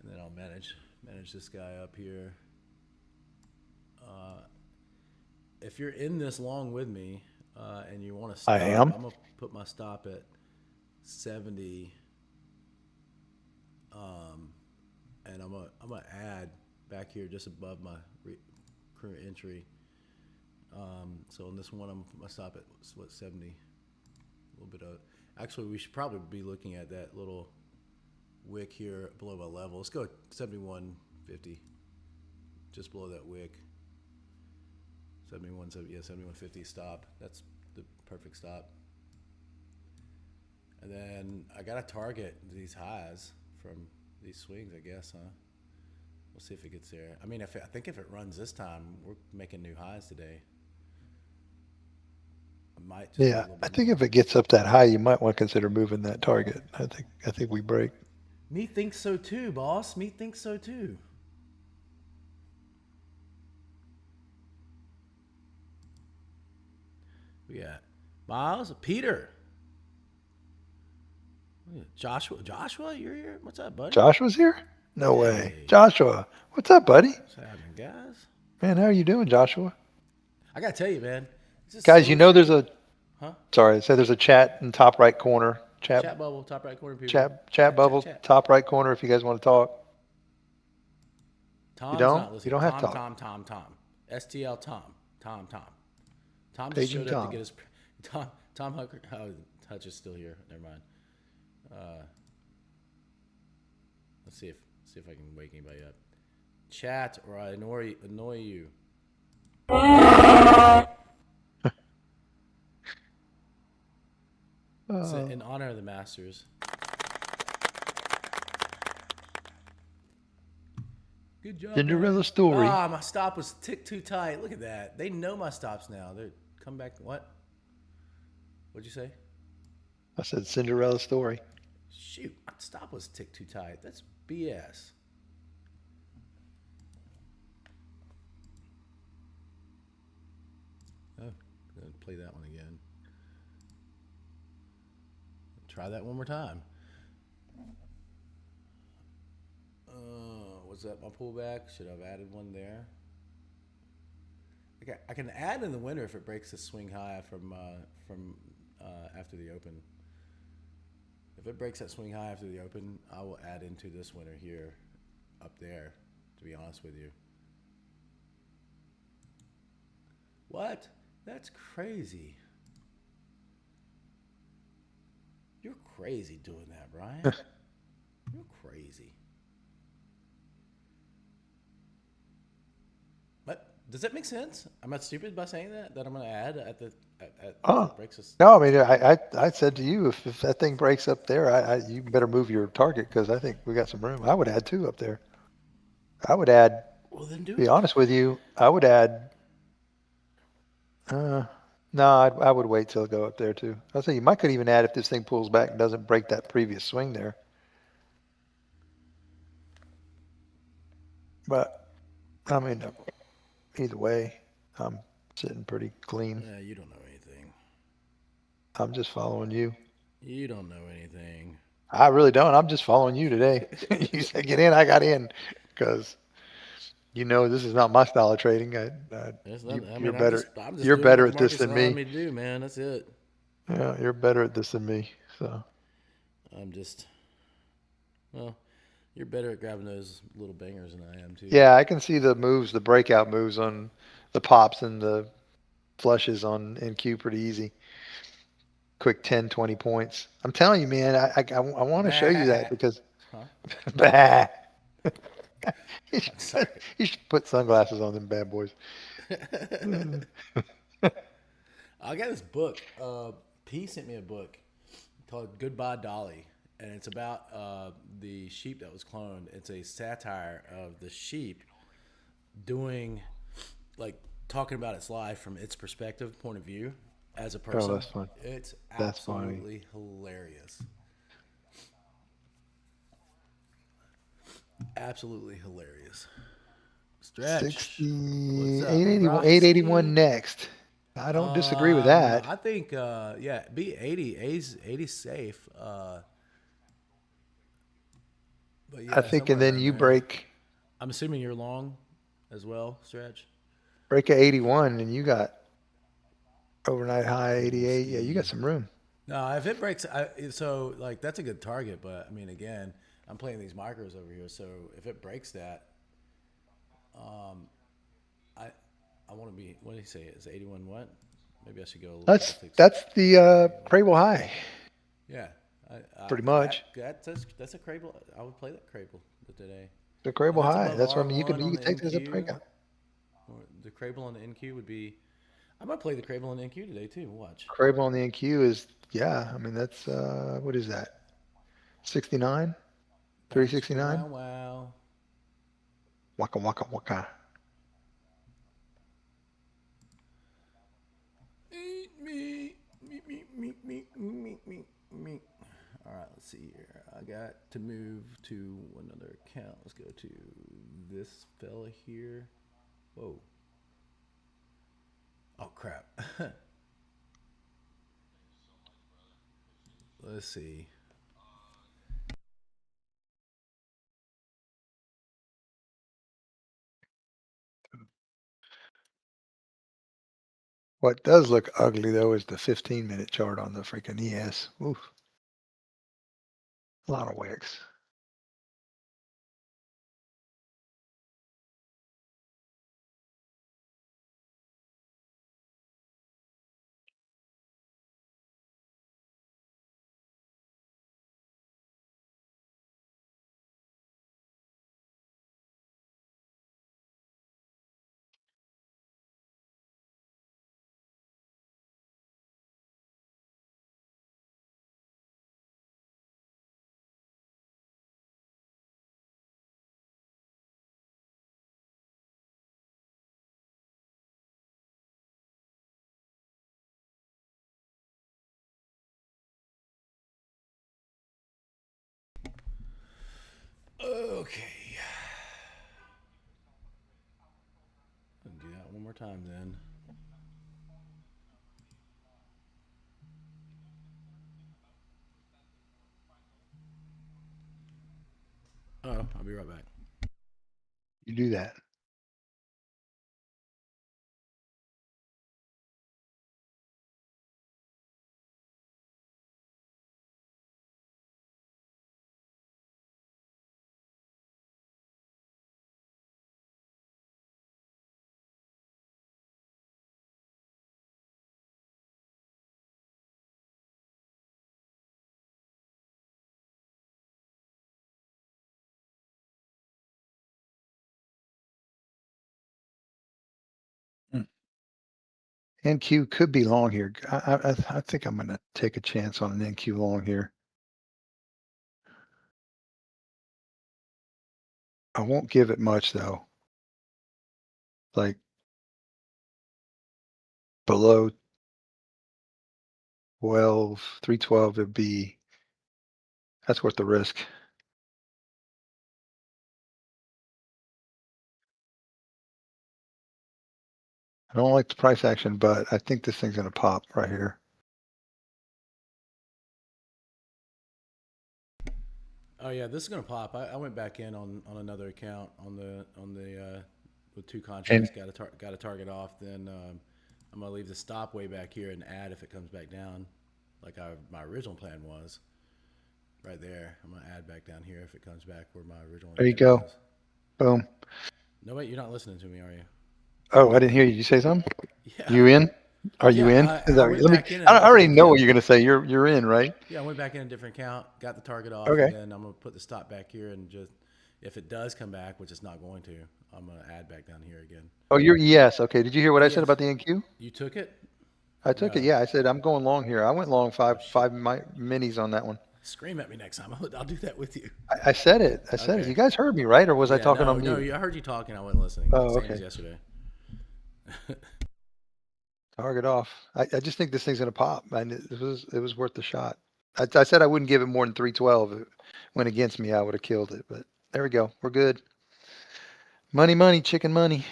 and then I'll manage this guy up here. If you're in this long with me and you want to stop, I am. I'm gonna put my stop at 70. And I'm gonna add back here just above my current entry. So on this one, I'm gonna put my stop at 70. A little bit of. Actually, we should probably be looking at that little wick here below my level. Let's go 71.50, just below that wick. 71.50 stop. That's the perfect stop. And then I got to target these highs from these swings, I guess, huh? We'll see if it gets there. I mean, I think if it runs this time, we're making new highs today. I might just I think if it gets up that high, you might want to consider moving that target. I think we break. Me thinks so too, boss. Me thinks so too. We got Miles, Peter. Joshua, you're here? What's up, buddy? Joshua's here? No way. Joshua, what's up, buddy? What's happening, guys? Man, how are you doing, Joshua? I gotta tell you, man. Guys, so you know there's a. Huh? Sorry, so there's a chat in top right corner. Chat bubble, top right corner. People. Chat bubble, chat. top right corner. If you guys want to talk. Tom's you don't. Not listening. You don't have to talk. Tom. STL Tom. Tom Paging just showed up Tom. to get his. Tom Hutch is still here. Never mind. Let's see if I can wake anybody up. Chat or I annoy you. So in honor of the Masters. Good job. Cinderella man. story. My stop was ticked too tight. Look at that. They know my stops now. They're come back. What? What'd you say? I said Cinderella story. Shoot, my stop was ticked too tight. That's BS. Oh, gonna play that one again. Try that one more time. Was that my pullback? Should I have added one there? Okay, I can add in the winter if it breaks the swing high from after the open. If it breaks that swing high after the open, I will add into this winner here, up there, to be honest with you. What? That's crazy. crazy doing that, Brian. You're crazy. But does that make sense? I'm not stupid by saying that. That I'm going to add if Oh, it breaks us. no, I mean, I said to you, if that thing breaks up there, you better move your target because I think we got some room. I would add two up there. I would add, Well, then do be it. honest with you, I would add, uh, no, I would wait till it go up there too. I'll say you might could even add if this thing pulls back and doesn't break that previous swing there. But I mean, either way, I'm sitting pretty clean. Yeah, you don't know anything. I'm just following you. You don't know anything. I really don't. I'm just following you today. You said get in, I got in because this is not my style of trading. There's You, nothing. I you're mean, better. I'm just You're doing what better the at this market's than allowing me. me to do, man. That's it. Yeah, you're better at this than me. So I'm just, well, you're better at grabbing those little bangers than I am too. yeah, I can see the moves, the breakout moves on the pops and the flushes on NQ pretty easy. Quick 10, 20 points. I'm telling you, man, I want to show you that Bah. because Huh? bah. you, I'm should sorry. put, you should put sunglasses on them bad boys. I got this book. P sent me a book called Goodbye Dolly, and it's about the sheep that was cloned. It's a satire of the sheep doing, like, talking about its life from its perspective, point of view, as a Oh, person. that's fun. It's That's funny. absolutely hilarious. Absolutely hilarious. Stretch. 60, What's up, 881, 881 Roxy? next. I don't disagree with that. I think yeah, be 80. 80's safe. But I yeah, think, somewhere and then around you there. break I'm assuming you're long as well, Stretch. break a 81 and you got overnight high 88. Yeah, you got Coolski. some room. No, if it breaks, so like that's a good target. But I mean, again, I'm playing these micros over here, so if it breaks that, I I want to be. What do you say? Is 81 what? Maybe I should go. That's Take, that's the Crable high, yeah, pretty much. that's a Crable. I would play that Crable today, The and Crable that's high. above That's what I mean. R1 You on could the take this as a NQ. breakout. Or the Crable on the NQ would be. I might play the Crable on the NQ today too. Watch. Crable on the NQ is yeah. I mean that's what is that? 69, Bow, chicka, 369. wow, wow. Waka waka waka. Eat me, me. All right, let's see here. I got to move to another account. Let's go to this fella here. Whoa. Oh crap. Let's see. What does look ugly though is the 15-minute chart on the freaking ES. Oof, a lot of wicks. Okay. I'll do that one more time then. Oh, I'll be right back. You do that. NQ could be long here. I think I'm gonna take a chance on an NQ long here. I won't give it much though. Like below 12, 312 would be, that's worth the risk. I don't like the price action, but I think this thing's gonna pop right here. Oh yeah, this is gonna pop. I went back in on another account on the with two And contracts. Got a target off. Then I'm gonna leave the stop way back here and add if it comes back down, like my original plan was. Right there, I'm gonna add back down here if it comes back where my original there you intent go. was. Boom. No wait, you're not listening to me, are you? Oh, I didn't hear you. You say something? Yeah, You in? Are you yeah. in? Is I that, went let me, back in a I different already know what account. you're gonna say. You're in, right? Yeah, I went back in a different account, got the target off, and Okay. then I'm gonna put the stop back here and just if it does come back, which it's not going to, I'm gonna add back down here again. Oh, yes. Okay. Did you hear what Oh I said yes, about the NQ? you took it. I took it. No. Yeah, I said I'm going long here. I went long Oh shit. minis on that one. Scream at me next time. I'll do that with you. I said it. I said it. Okay. You guys heard me, right? Or was I Yeah. talking No. on No. mute? I heard you talking. I wasn't listening. Oh, Same as okay. yesterday. Target off. I just think this thing's gonna pop. And it was worth the shot. I said I wouldn't give it more than 312. If it went against me, I would have killed it. But there we go. We're good. Money, money, chicken money.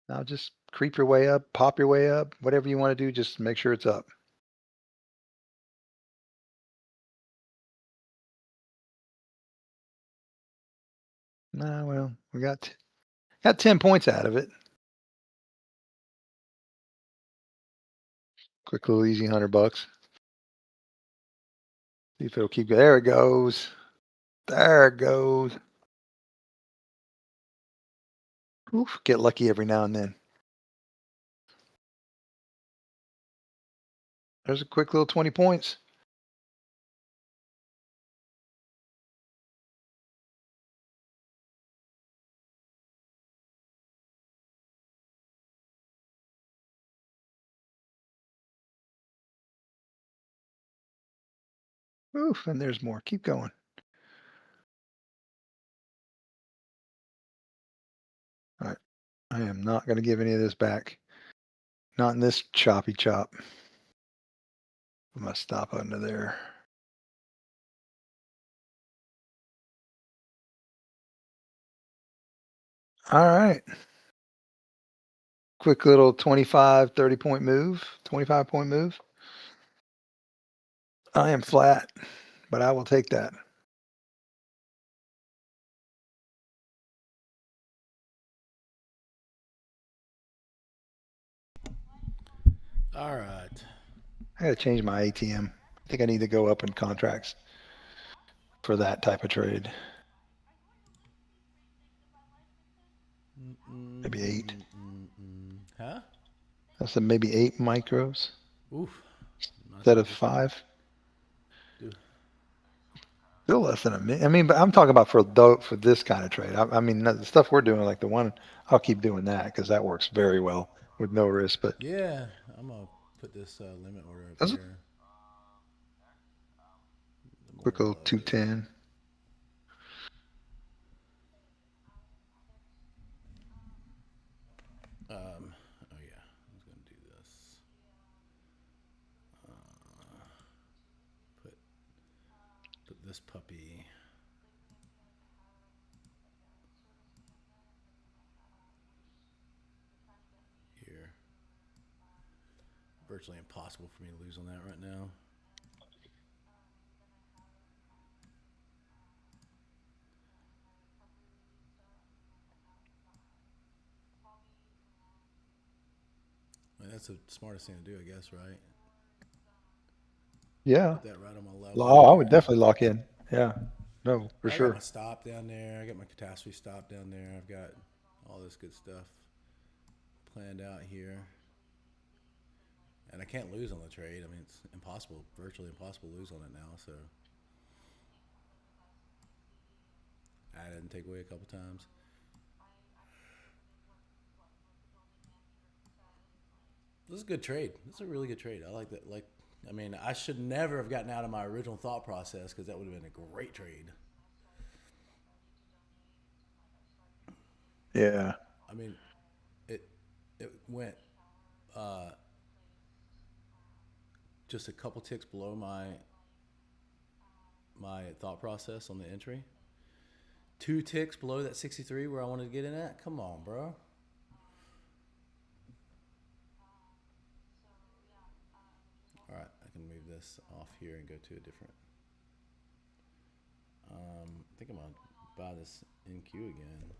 Now just creep your way up, pop your way up, whatever you want to do. Just make sure it's up. Nah, well, we got 10 points out of it. Quick little easy $100. See if it'll keep going. There it goes. There it goes. Oof, get lucky every now and then. There's a quick little 20 points. Oof, and there's more. Keep going. All right. I am not going to give any of this back. Not in this choppy chop. I'm going to stop under there. All right. Quick little 25, 30 point move, 25 point move. I am flat, but I will take that. All right. I got to change my ATM. I think I need to go up in contracts for that type of trade. Maybe 8. Huh? I said maybe 8 micros Oof. instead of 5. Dude. Still less than a minute. I mean, but I'm talking about for this kind of trade. I mean, the stuff we're doing, like the one, I'll keep doing that because that works very well with no risk. But Yeah, I'm gonna put this limit order up that's a here. The more quick little low it is. 210. Oh yeah, I was gonna do this. Put this puppy. Here. Virtually impossible for me to lose on that right now. I mean, that's the smartest thing to do, I guess, right? Yeah. Put that right on my level Oh, I would here. definitely lock in. Yeah. No, for I got sure. my stop down there. I got my catastrophe stop down there. I've got all this good stuff planned out here. And I can't lose on the trade. I mean, it's impossible, virtually impossible to lose on it now. So add it and take away a couple times. This is a good trade. This is a really good trade. I like that. Like, I mean, I should never have gotten out of my original thought process because that would have been a great trade. Yeah. I mean, it it went uh, just a couple ticks below my thought process on the entry. 2 ticks below that 63 where I wanted to get in at. Come on, bro. All right, I can move this off here and go to a different. I think I'm gonna buy this NQ again.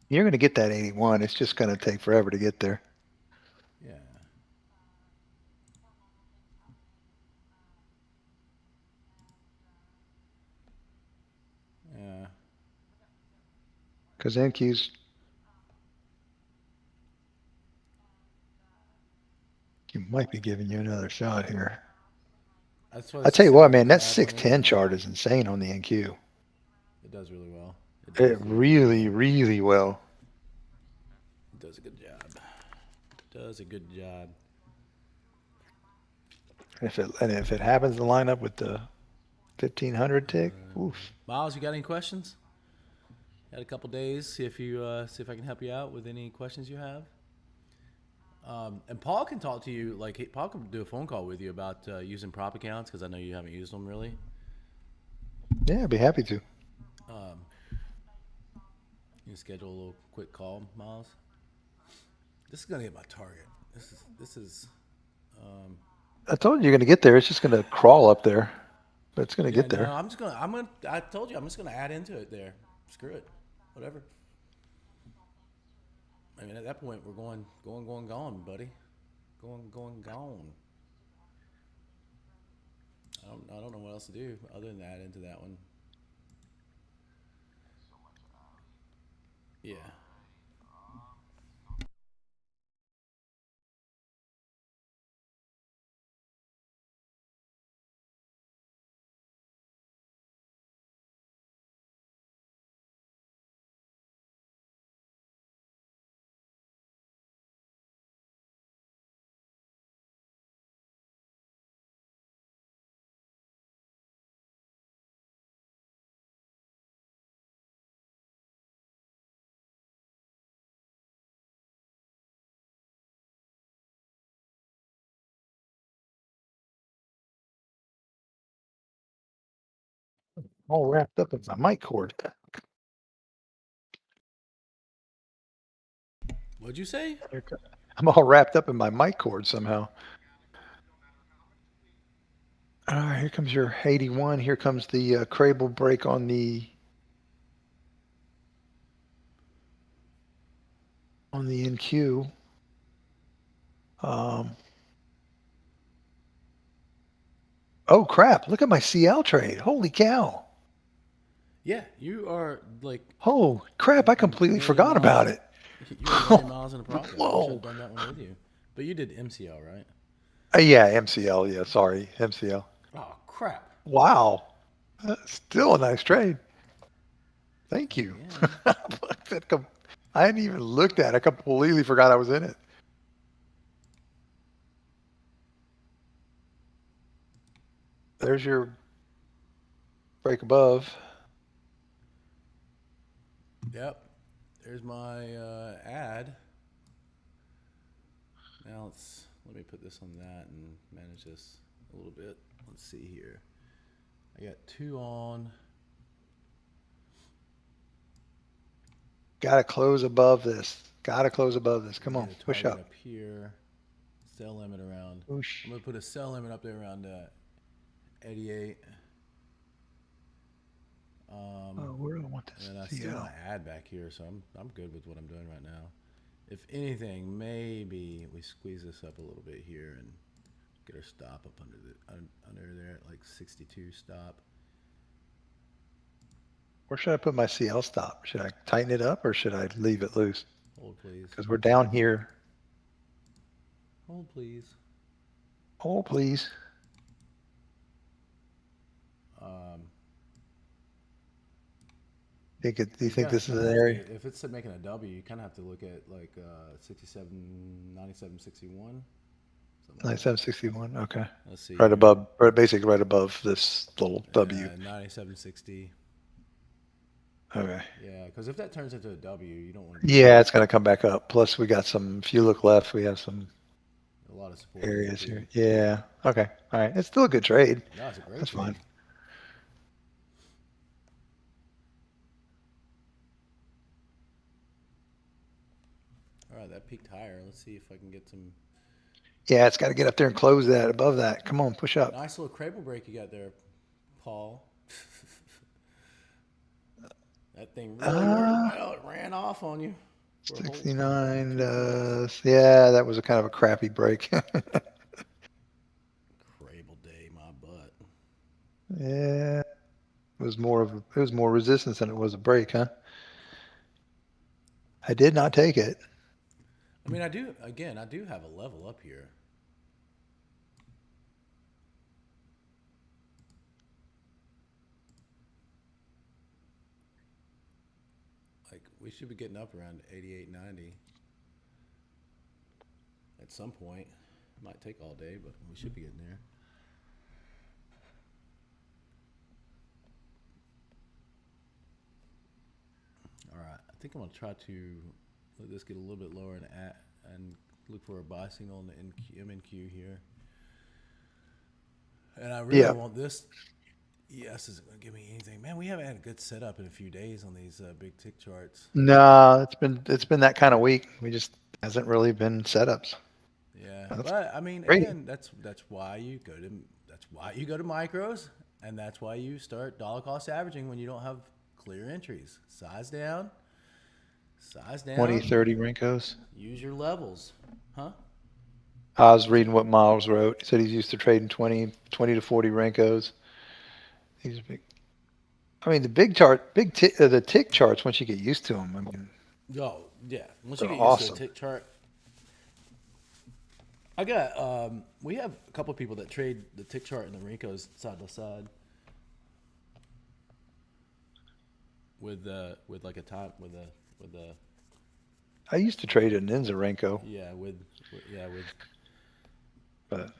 You're going to get that 81. It's just going to take forever to get there. Yeah. Yeah. Because NQ's, you might be giving you another shot here. That's what I it's tell you set what, up man, to that add one 610 anyway. chart is insane on the NQ. It does really well. It It does do really, really well. It does a good job. Does a good job. And if it happens to line up with the 1500 tick, oof. Miles, you got any questions? Had a couple days. See if I can help you out with any questions you have. And Paul can talk to you. Like Paul can do a phone call with you about using prop accounts because I know you haven't used them really. Yeah, I'd be happy to. You can schedule a little quick call, Miles. This is gonna hit my target. This is. I told you you're going to get there. It's just going to crawl up there, but it's going to Yeah, get no, there. I told you I'm just gonna add into it there. Screw it, whatever. I mean, at that point, we're gone, buddy. Gone. I don't know what else to do other than add into that one. Yeah. All wrapped up in my mic cord. What'd you say? I'm all wrapped up in my mic cord somehow. All right, here comes your 81. Here comes the Crable break on the NQ. Oh crap! Look at my CL trade. Holy cow! Yeah, you are like Oh crap! I a completely million forgot about miles. it. You're a million miles in the profit. I wish Whoa! I'd done that one with you. But you did MCL, right? Yeah, MCL. Yeah, sorry, MCL. Oh crap! Wow, still a nice trade. Thank you. Again. I hadn't even looked at it. I completely forgot I was in it. There's your break above. Yep. There's my ad. Now let me put this on that and manage this a little bit. Let's see here. I got 2 on. Got to close above this. Got to close above this. Come Get on, a push target up. up here. Sell limit around. Push. I'm gonna put a sell limit up there around 88. Where do I want this? And I still CL. want to add back here, so I'm good with what I'm doing right now. If anything, maybe we squeeze this up a little bit here and get our stop up under there at like 62 stop. Where should I put my CL stop? Should I tighten it up or should I leave it loose? Hold please. Because we're down here. Hold please. Oh, please. Do you think gotta this is kind of an have area? to, if it's making a W, you kind of have to look at like 67, 97, 61, something like that. 9761. Okay. Let's see Right here. above, right, basically right above this little W. 9760. Okay. Yeah, because if that turns into a W, you don't want to be Yeah, it's going to come back up. Plus, we got some, if you look left, we have some a lot of support here areas too. here. Yeah. Okay. All right. It's still a good trade. No, it's a great That's trade. fine. All right, that peaked higher. Let's see if I can get some Yeah, it's got to get up there and close that above that. Come on, push up. nice little crable break you got there, Paul. That thing really worked well. It ran off on you. For a whole 69. 2 minutes. Yeah, that was a kind of a crappy break. Crable day, my butt. Yeah, it was more resistance than it was a break, huh? I did not take it. I mean, I do have a level up here. Like we should be getting up around 88, 90 at some point. It might take all day, but we should be getting there. All right, I think I'm gonna try to let this get a little bit lower and look for a buy signal in the MNQ here. And I really Yeah. want this. ES isn't gonna give me anything, man. We haven't had a good setup in a few days on these big tick charts. No, it's been that kind of week. We just hasn't really been setups. Yeah, That's but I mean, great. again, that's why you go to micros, and that's why you start dollar cost averaging when you don't have clear entries. Size down, 20, 30 Rinkos. use your levels, huh? I was reading what Miles wrote. He said he's used to trading 20 to 40 Rinkos. He's big. I mean, the the tick charts, once you get used to them, I mean, Oh yeah, once you they're get used to awesome. a tick chart, we have a couple people that trade the tick chart and the Rincos side by side with like a top with a I used to trade an Ninja Renko, yeah with but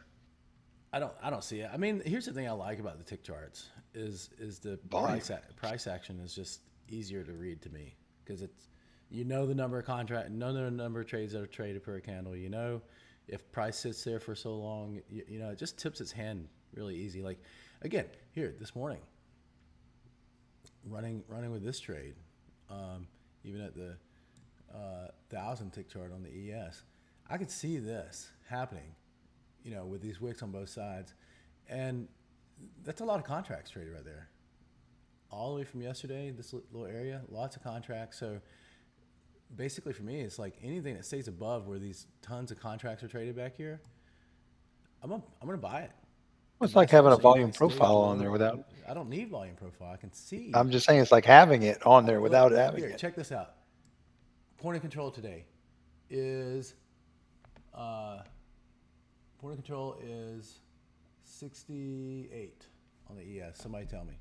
I don't see it. I mean, here's the thing I like about the tick charts is the Volume. price action is just easier to read to me because it's the number of the number of trades that are traded per candle. If price sits there for so long, it just tips its hand really easy. Like again, here this morning, running with this trade, even at the 1,000 tick chart on the ES, I could see this happening. With these wicks on both sides. And that's a lot of contracts traded right there. All the way from yesterday, this little area, lots of contracts. So basically for me, it's like anything that stays above where these tons of contracts are traded back here, I'm gonna buy it. it's And like vice having a versa, anything volume that stays profile on below, there without. I don't need volume profile. I can see. I'm just saying it's like having it on there without Look, having here, it. check this out. Point of control today is point of control is 68 on the ES. Somebody tell me.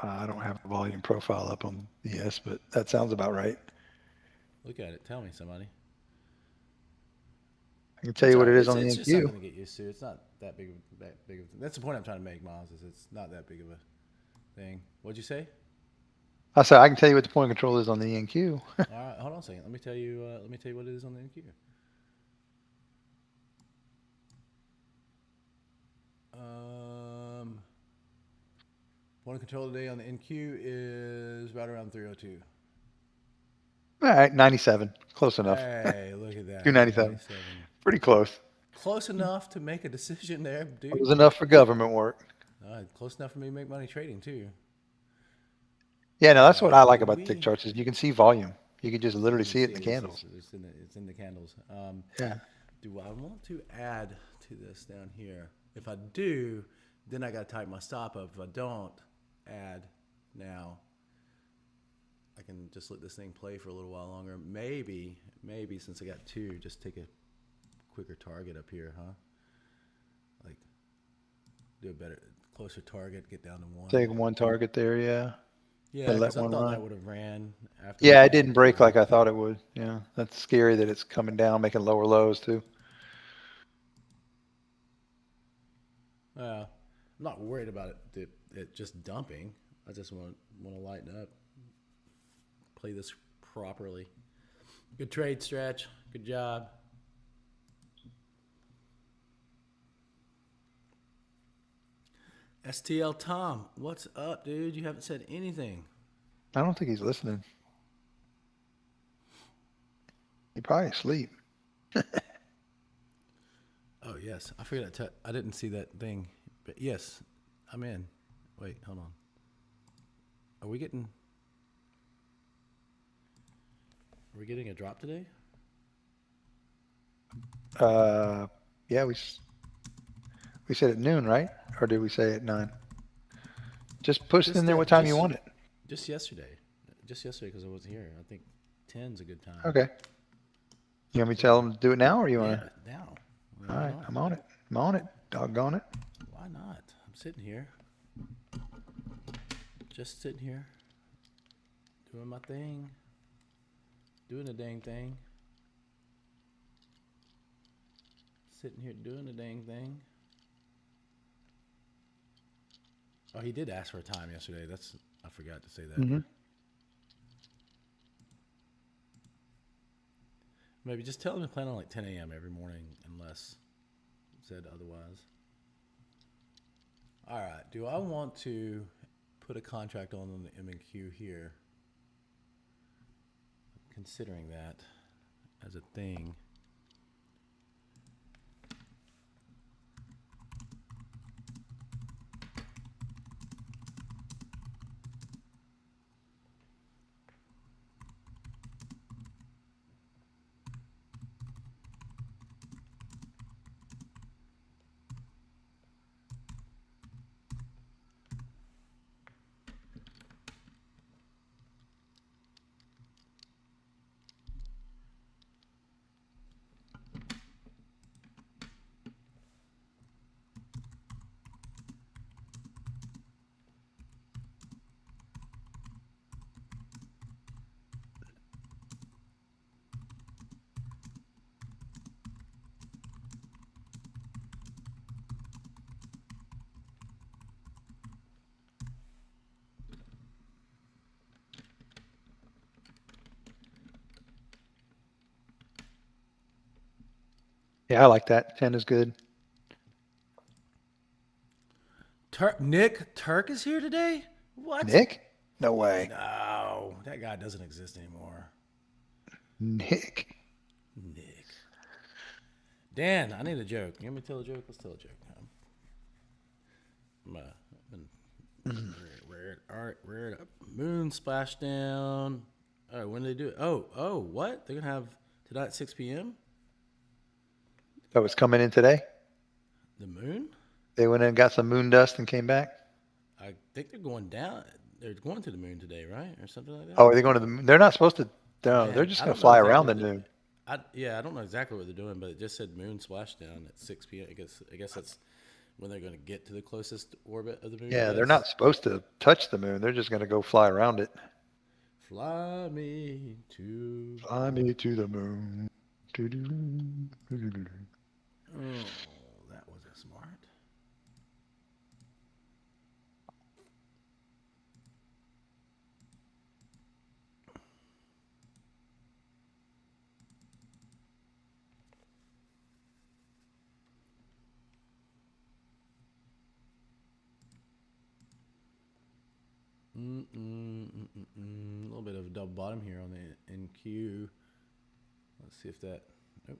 I don't have a volume profile up on ES, but that sounds about right. Look at it. Tell me, somebody. I can tell you what it is on the It's just something NQ. to get used to. It's not that big of a thing. That's the point I'm trying to make, Miles. Is it's not that big of a thing. What'd you say? I said I can tell you what the point of control is on the NQ. All right, hold on a second. Let me tell you. What it is on the NQ. Point of control today on the NQ is right around 302. All right, 97, close enough. Hey, look at that. 297, pretty close. Close enough to make a decision there, dude. It was enough for government work. Close enough for me to make money trading too. Yeah, no, that's what I like about the Ooh-wee. tick charts is you can see volume. You can just literally see it in the candles. It's in the candles. Yeah. Do I want to add to this down here? If I do, then I got to tighten my stop up. If I don't add now, I can just let this thing play for a little while longer. Maybe since I got two, just take a quicker target up here, huh? Like do a better closer target, get down to one. Take one target there, yeah. Yeah, And let because I one thought run. that would have ran after. Yeah, it didn't break like I thought it would. Yeah, that's scary that it's coming down, making lower lows too. I'm not worried about it just dumping. I just want to lighten up, play this properly. Good trade, Stretch. Good job. STL Tom, what's up, dude? You haven't said anything. I don't think he's listening. He probably asleep. Oh yes, I forgot. I didn't see that thing, but yes, I'm in. Wait, hold on. Are we getting? Are we getting a drop today? Yeah, we said at noon, right? Or did we say at 9? Just push in there what time you want it. Just yesterday. Just yesterday because I wasn't here. I think 10's a good time. Okay. You want me to tell them to do it now, or you want to? Yeah, now. All right, I'm on it. I'm on it. Doggone it. Why not? I'm sitting here. Just sitting here. Doing my thing. Doing the dang thing. Sitting here doing the dang thing. Oh, he did ask for a time yesterday. I forgot to say that. Mm-hmm. Maybe just tell him to plan on like 10 a.m. every morning unless said otherwise. All right. Do I want to put a contract on the M&Q here? Considering that as a thing. Yeah, I like that. 10 is good. Nick Turk is here today? What? Nick? No way. No, that guy doesn't exist anymore. Nick. Dan, I need a joke. You want me to tell a joke? Let's tell a joke. Rare moon splashdown. Oh, when do they do it? Oh, what? They're gonna have tonight at 6 p.m. Oh, it's coming in today? The moon? They went in and got some moon dust and came back? I think they're going down. They're going to the moon today, right, or something like that. Oh, are they going to the moon? They're not supposed to. No, Man, they're just I going to don't know fly exactly around the what moon. I don't know exactly what they're doing, but it just said moon splashdown at 6 p.m. I guess that's when they're going to get to the closest orbit of the moon. Yeah, they're not supposed to touch the moon. They're just going to go fly around it. Fly me to the moon. Oh, that wasn't smart. A little bit of a double bottom here on the NQ. Let's see if that. Nope.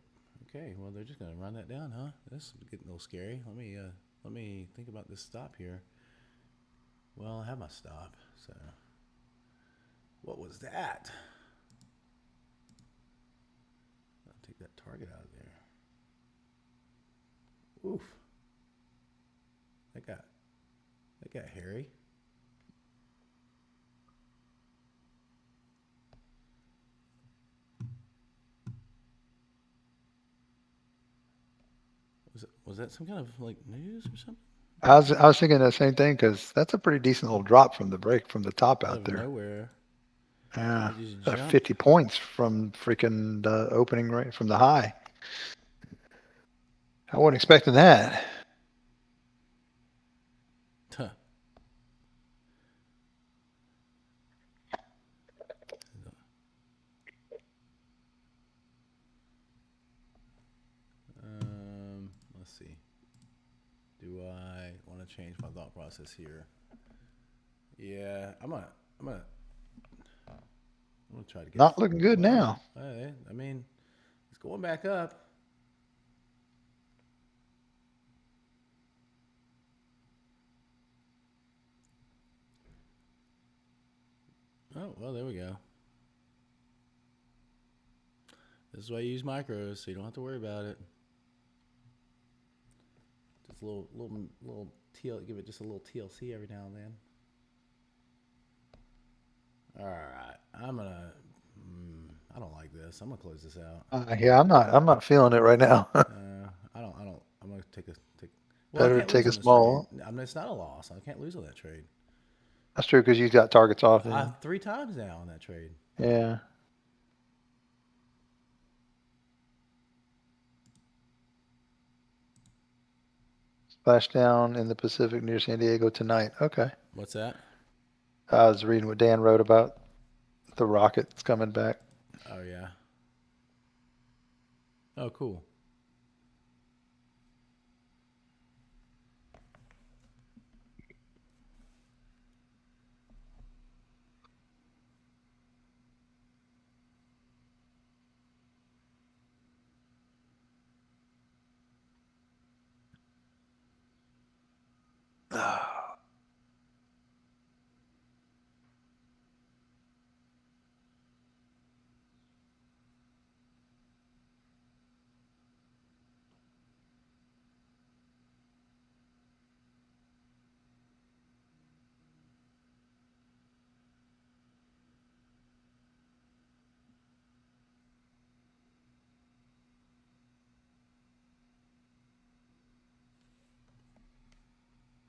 Okay. Well, they're just gonna run that down, huh? This is getting a little scary. Let me think about this stop here. Well, I have my stop. So, what was that? I'll take that target out of there. Oof. That got hairy. Was that some kind of like news or something? I was thinking the same thing because that's a pretty decent little drop from the break from the top Out out of there. nowhere. Yeah, You just 50 jumped. points from freaking the opening rate from the high. I wasn't expecting that. Huh. Let's see. Do I want to change my thought process here? Yeah, I'm gonna, I'm gonna try to get. Not looking good Well, now. I mean, it's going back up. Oh, well, there we go. This is why you use micros, so you don't have to worry about it. Just a little TL. Give it just a little TLC every now and then. All right, I'm gonna. I don't like this. I'm gonna close this out. Yeah, I'm not feeling it right now. I don't. I'm gonna take. Well, I Better can't lose take a on this trade. small. I mean, it's not a loss. I can't lose on that trade. That's true because you got targets off then. 3 times now on that trade. Yeah. Splashdown in the Pacific near San Diego tonight. Okay. What's that? I was reading what Dan wrote about the rockets coming back. Oh yeah. Oh cool.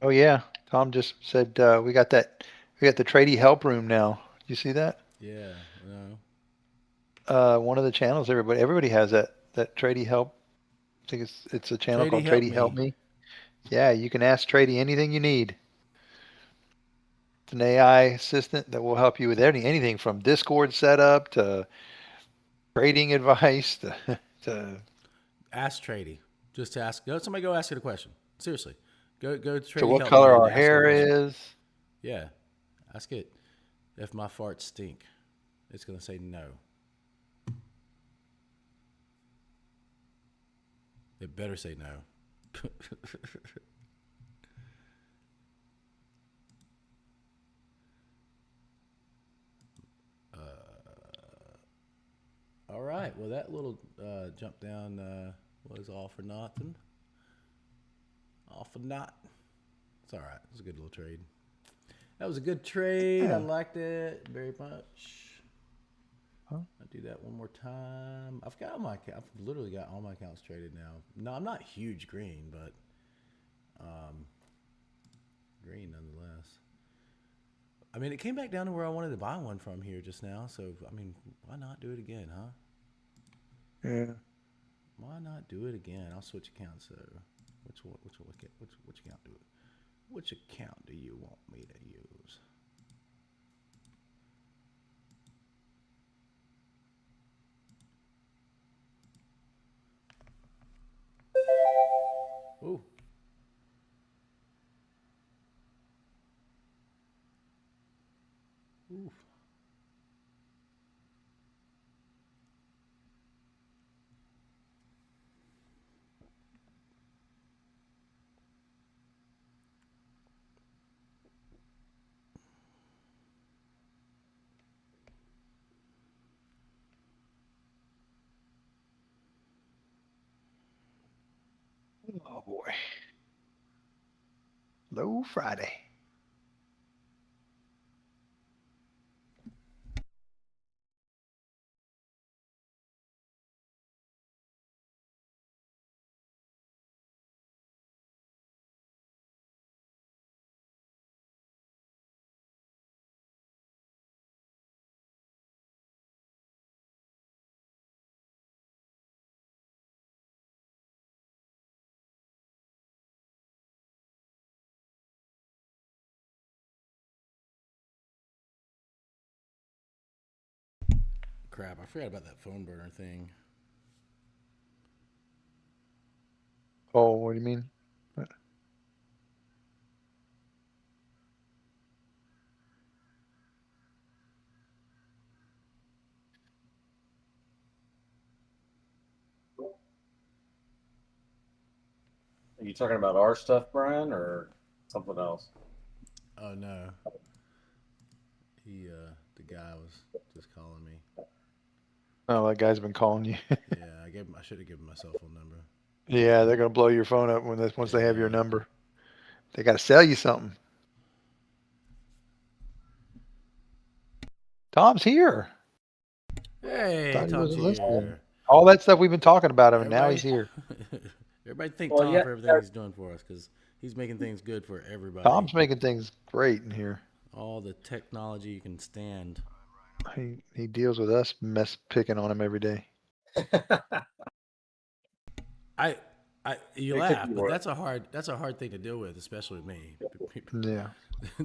Oh yeah. Tom just said we got the tradie help room now. You see that? Yeah. No. One of the channels everybody has that tradie help. I think it's a channel Tradie, called help Tradie Help me. Me. Yeah, you can ask Tradie anything you need. It's an AI assistant that will help you with anything from Discord setup to trading advice to Ask Tradie. Just ask. Go. Somebody go ask it a question. Seriously. Go to to Tradie, what help me, color and our ask it a hair question. is. Yeah. Ask it if my farts stink. It's gonna say no. It better say no. All right. Well, that little jump down was all for nothing. All for naught. It's all right. It was a good little trade. That was a good trade. I Yeah. liked it very much. Huh? I'll do that one more time. I've literally got all my accounts traded now. No, I'm not huge green, but green nonetheless. I mean, it came back down to where I wanted to buy one from here just now. So, I mean, why not do it again, huh? Yeah. Why not do it again? I'll switch accounts. So, which account do it? Which account do you want me to use? Ooh. Ooh. Oh boy. Low Friday. crap! I forgot about that phone burner thing. Oh, what do you mean? Are you talking about our stuff, Brian, or something else? Oh no, the guy was just calling me. Oh, that guy's been calling you. Yeah, I should have given my cell phone number. Yeah, they're gonna blow your phone up once they have your Yeah. number. They gotta sell you something. Tom's here. Hey, Thought he Tom's wasn't listening. here. All that stuff we've been talking about him, and now Everybody, he's here. everybody thank Well, Tom yeah, for everything he's doing for us because he's making things good for everybody. Tom's making things great in here. All the technology you can stand. He deals with us picking on him every day. You It could laugh, be but worse. that's a hard thing to deal with, especially with me. Yeah,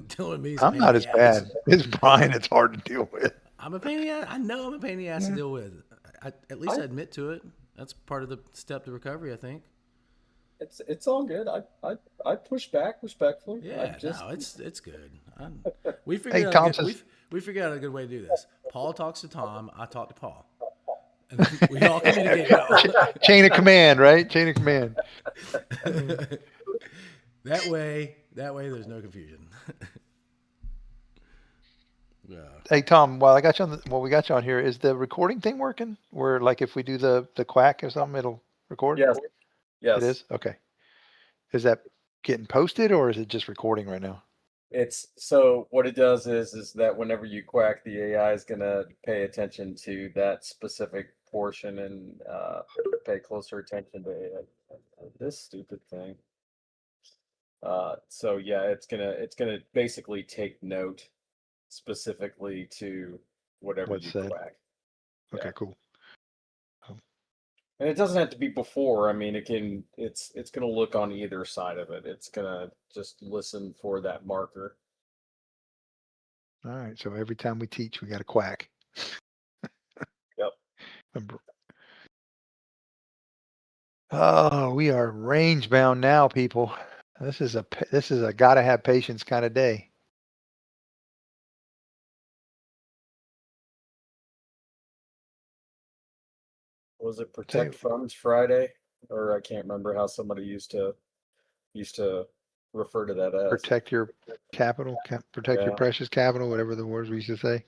Dealing with me is a I'm pain not in as the bad. ass. It's Brian. It's hard to deal with. I'm a pain in the ass. I know I'm a pain in the ass to deal with. At least I admit to it. That's part of the step to recovery, I think. It's all good. I push back respectfully. Yeah, no, it's good. We Hey, figured out Tom a good, says, we figured out a good way to do this. Paul talks to Tom. I talk to Paul, and then we all communicate well. chain of command, right? Chain of command. That way, there's no confusion. Yeah. Hey, Tom, while we got you on here, is the recording thing working? Where like if we do the quack or something, it'll record? Yes, yes. It is? Okay. Is that getting posted or is it just recording right now? It's so what it does is that whenever you quack, the AI is gonna pay attention to that specific portion and pay closer attention to this stupid thing. So yeah, it's gonna basically take note specifically to whatever What's you said? quack. Okay, Yeah. cool. And it doesn't have to be before. I mean, it's gonna look on either side of it. It's gonna just listen for that marker. All right. So every time we teach, we got a quack. Yep. Remember- Oh, we are range bound now, people. This is a gotta have patience kind of day. Was it Tell Protect you- Funds Friday? Or I can't remember how somebody used to refer to that as. Protect your capital, protect your Yeah. precious capital, whatever the words we used to say.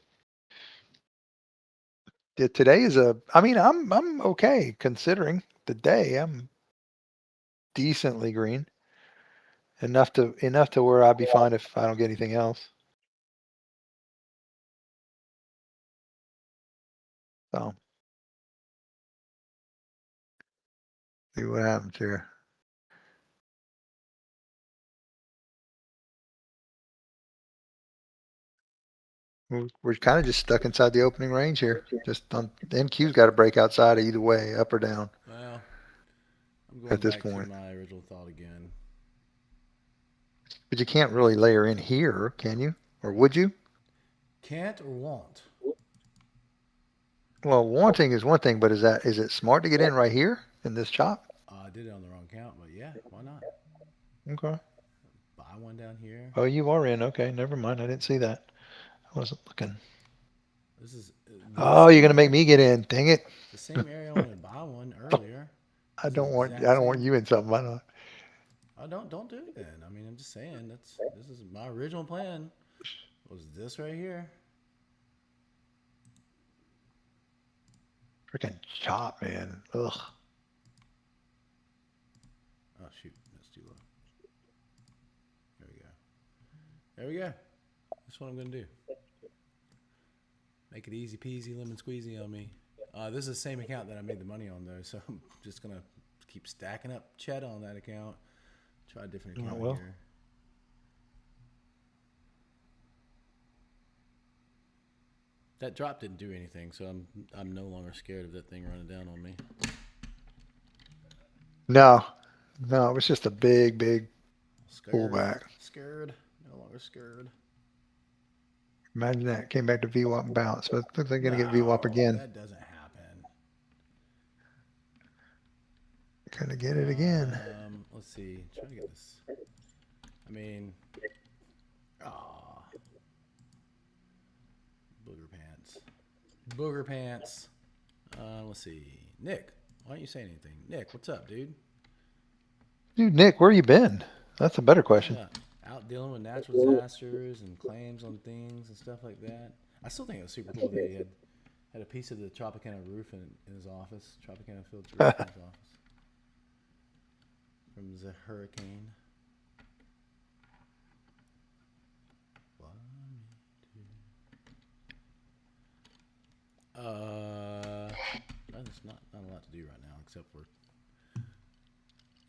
Today is I mean, I'm okay considering the day. I'm decently green. Enough to where I'd be fine if I don't get anything else. So see what happens here. We're kind of just stuck inside the opening range here. Just on the NQ's got to break outside either way, up or down. Well, I'm going At this back point. to my original thought again. But you can't really layer in here, can you? Or would you? Can't or won't? Well, wanting is one thing, but is it smart to get in right here in this chop? I did it on the wrong count, but yeah, why not? Okay. Buy one down here. Oh, you are in. Okay, never mind. I didn't see that. I wasn't looking. This is. Oh, you're gonna make me get in. Dang it! The same area I wanted to buy one earlier. I This is don't the want exact same. you in something. I don't. Oh, don't do it then. I mean, I'm just saying this is my original plan. Was this right here? Freaking chop, man. Ugh. Oh shoot, that's too low. There we go. There we go. That's what I'm gonna do. Make it easy peasy lemon squeezy on me. This is the same account that I made the money on though, so I'm just gonna keep stacking up ched on that account. Try a different account well. here. That drop didn't do anything, so I'm no longer scared of that thing running down on me. No, it was just a big Scared. pullback. Scared. No longer scared. Imagine that. Came back to VWAP and bounce, but looks like they're going to get VWAP No, again. that doesn't happen. Gonna get it again. Let's see. Try to get this. I mean, ah, booger pants. Booger pants. Let's see. Nick, why don't you say anything? Nick, what's up, dude? Dude, Nick, where you been? That's a better question. Yeah, out dealing with natural disasters and claims on things and stuff like that. I still think it was super cool that he had a piece of the Tropicana roof in his office. Tropicana Fields roof in his office from the hurricane. There's not a lot to do right now except for,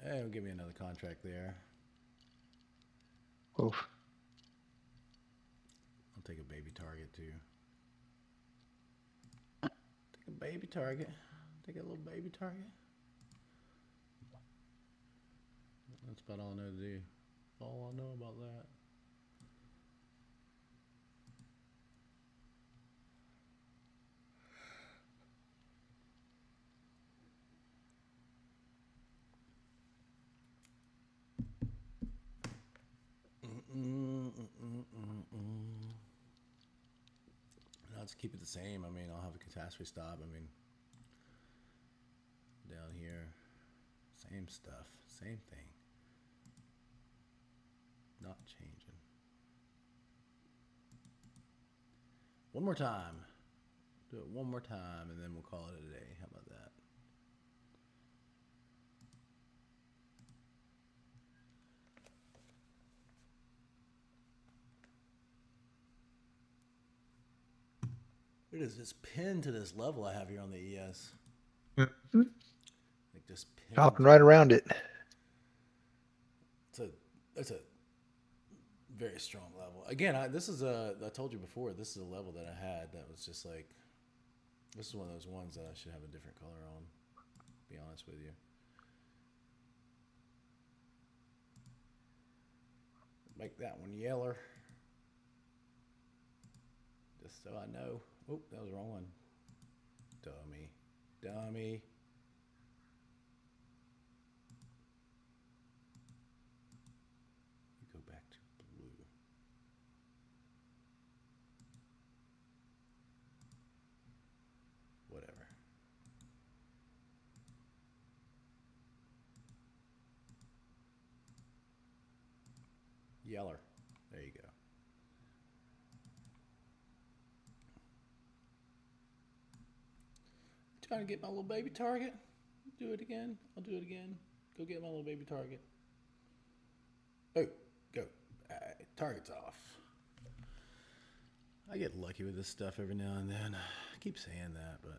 it'll give me another contract there. Oof. I'll take a baby target too. Take a baby target. Take a little baby target. That's about all I know to do. All I know about that. I'll just keep it the same. I mean, I'll have a catastrophe stop. I mean, down here, same stuff, same thing. Not changing. One more time. Do it one more time, and then we'll call it a day. How about that? It is just pinned to this level I have here on the ES. Mm-hmm. Like just pinned. Hopping right around it. It's a very strong level. Again, I told you before, this is a level that I had that was just like, this is one of those ones that I should have a different color on, to be honest with you. Make that one yeller. Just so I know. Oh, that was the wrong one. Dummy. Dummy. Go back to blue. Whatever. Yeller. There you go. Trying to get my little baby target. Do it again. I'll do it again. Go get my little baby target. Oh, go. Target's off. I get lucky with this stuff every now and then. I keep saying that, but.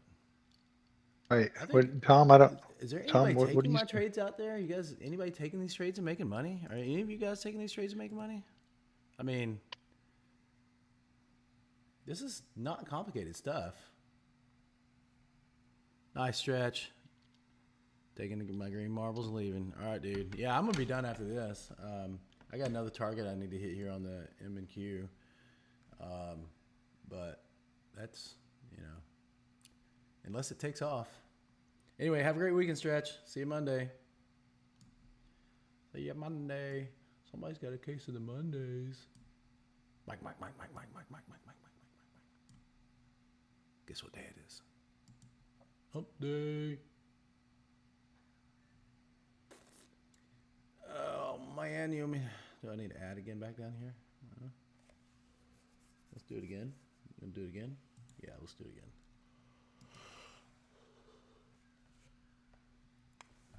Wait, Tom, I don't. Is there Tom, anybody what do taking you my say? trades out there? You guys, anybody taking these trades and making money? Are any of you guys taking these trades and making money? I mean, this is not complicated stuff. Nice stretch. Taking my green marbles and leaving. All right, dude. Yeah, I'm going to be done after this. I got another target I need to hit here on the M&Q. But that's, unless it takes off. Anyway, have a great weekend, Stretch. See you Monday. See you Monday. Somebody's got a case of the Mondays. Mike. Guess what day it is? Hump day. Oh, man. Do I need to add again back down here? Let's do it again. You gonna do it again? Yeah, let's do it again.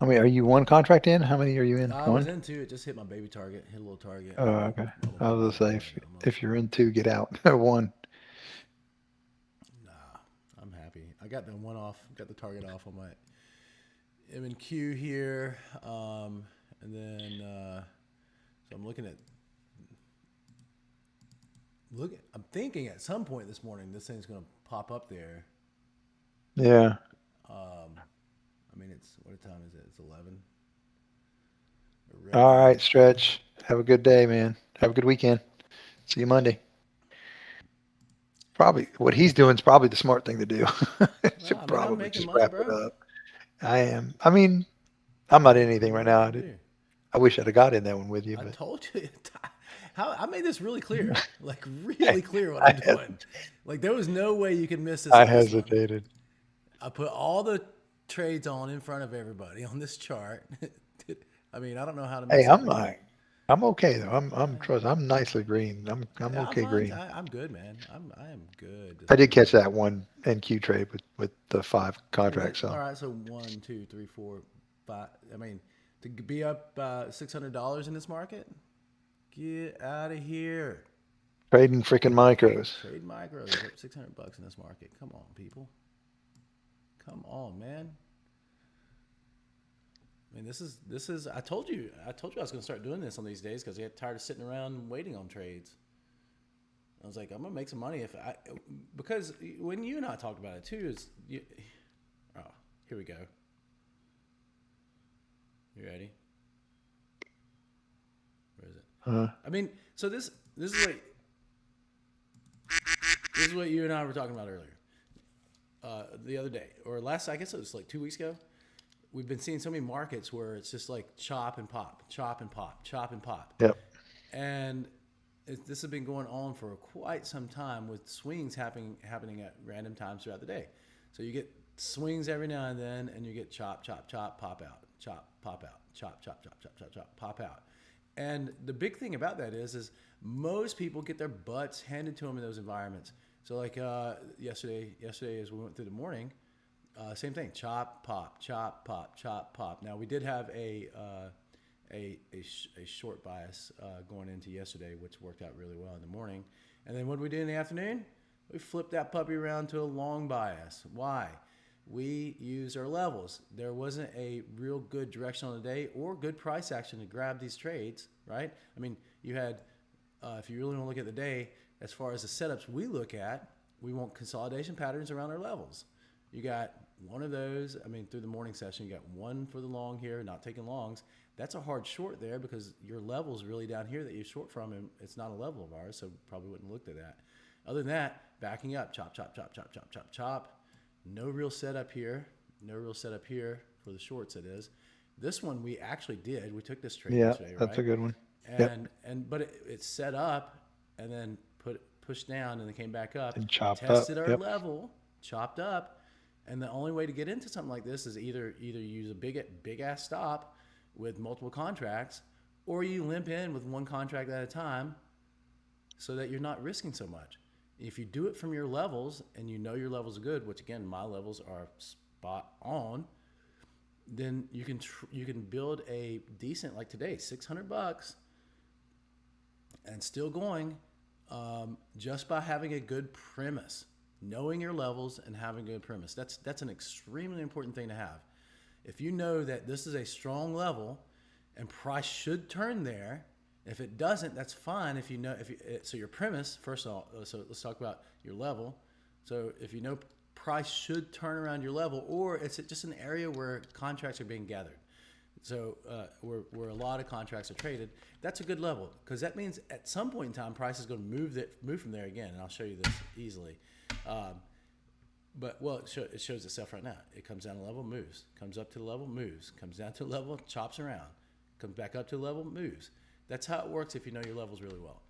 I mean, are you one contract in? How many are you in? I was in two. It just hit my baby target. Hit a little target. Oh, okay. I was gonna say, if you're in two, get out. One. Nah, I'm happy. I got the one off. Got the target off on my M&Q here, and then so I'm looking at. I'm thinking at some point this morning this thing's gonna pop up there. Yeah. I mean, what time is it? It's 11. All right, Stretch. Have a good day, man. Have a good weekend. See you Monday. Probably what he's doing is probably the smart thing to do. Well, I Should mean, I'm probably making just money, wrap it bro. up. I am. I mean, I'm not in What anything do right you want now. me to do? I wish I'd have got in that one with you, I but told you. How I made this really clear, like I, really clear what I, I'm doing. Like there was no way you could miss this I on this one. hesitated. I put all the trades on in front of everybody on this chart. I mean, I don't know how to Hey, mess I'm up not. again. I'm okay though. I'm nicely green. I'm Yeah, I'm okay fine. green. I'm good, man. I am good I this did morning. catch that one NQ trade with the 5 I mean, contracts. all So right. So 1, 2, 3, 4, 5. I mean, to be up $600 in this market, get out of here. trading freaking micros. Trade micros up $600 in this market. Come on, people. Come on, man. I mean, this is. I told you I was going to start doing this on these days because I get tired of sitting around and waiting on trades. I was like, I'm gonna make some money because when you and I talked about it too oh, here we go. You ready? Where is it? I mean, so this is what you and I were talking about earlier, the other day or last. I guess it was like 2 weeks ago. We've been seeing so many markets where it's just like chop and pop, chop and pop, chop and pop, Yep. and this has been going on for quite some time with swings happening at random times throughout the day. So you get swings every now and then, and you get chop, chop, chop, pop out, chop, pop out, chop, chop, chop, chop, chop, chop, pop out. And the big thing about that is most people get their butts handed to them in those environments. So like yesterday as we went through the morning, same thing, chop, pop, chop, pop, chop, pop. Now we did have a short bias going into yesterday, which worked out really well in the morning. And then what did we do in the afternoon? We flipped that puppy around to a long bias. Why? We used our levels. There wasn't a real good direction on the day or good price action to grab these trades, right? I mean, you had, if you really want to look at the day, as far as the setups we look at, we want consolidation patterns around our levels. You got one of those. I mean, through the morning session, you got one for the long here, not taking longs. That's a hard short there because your level's really down here that you short from, and it's not a level of ours, so probably wouldn't have looked at that. Other than that, backing up, chop, chop, chop, chop, chop, chop, chop. No real setup here. No real setup here for the shorts, it is. This one we actually did. We took this trade Yeah, yesterday, that's right? a good one. And but it set up and then pushed down and then came back up. And chopped tested up. our Yep. level, chopped up, and the only way to get into something like this is either use a big ass stop with multiple contracts, or you limp in with one contract at a time, so that you're not risking so much. If you do it from your levels and you know your levels are good, which again my levels are spot on, then you can build a decent, like today, $600 and still going, just by having a good premise, knowing your levels and having a good premise. That's an extremely important thing to have. If you know that this is a strong level and price should turn there, if it doesn't, that's fine. If you know, so your premise, first of all, so let's talk about your level. So if you know price should turn around your level, or it's just an area where contracts are being gathered. So where a lot of contracts are traded, that's a good level because that means at some point in time, price is going to move from there again. And I'll show you this easily. It shows itself right now. It comes down to level, moves. Comes up to the level, moves. Comes down to the level, chops around. Comes back up to the level, moves. That's how it works if you know your levels really well.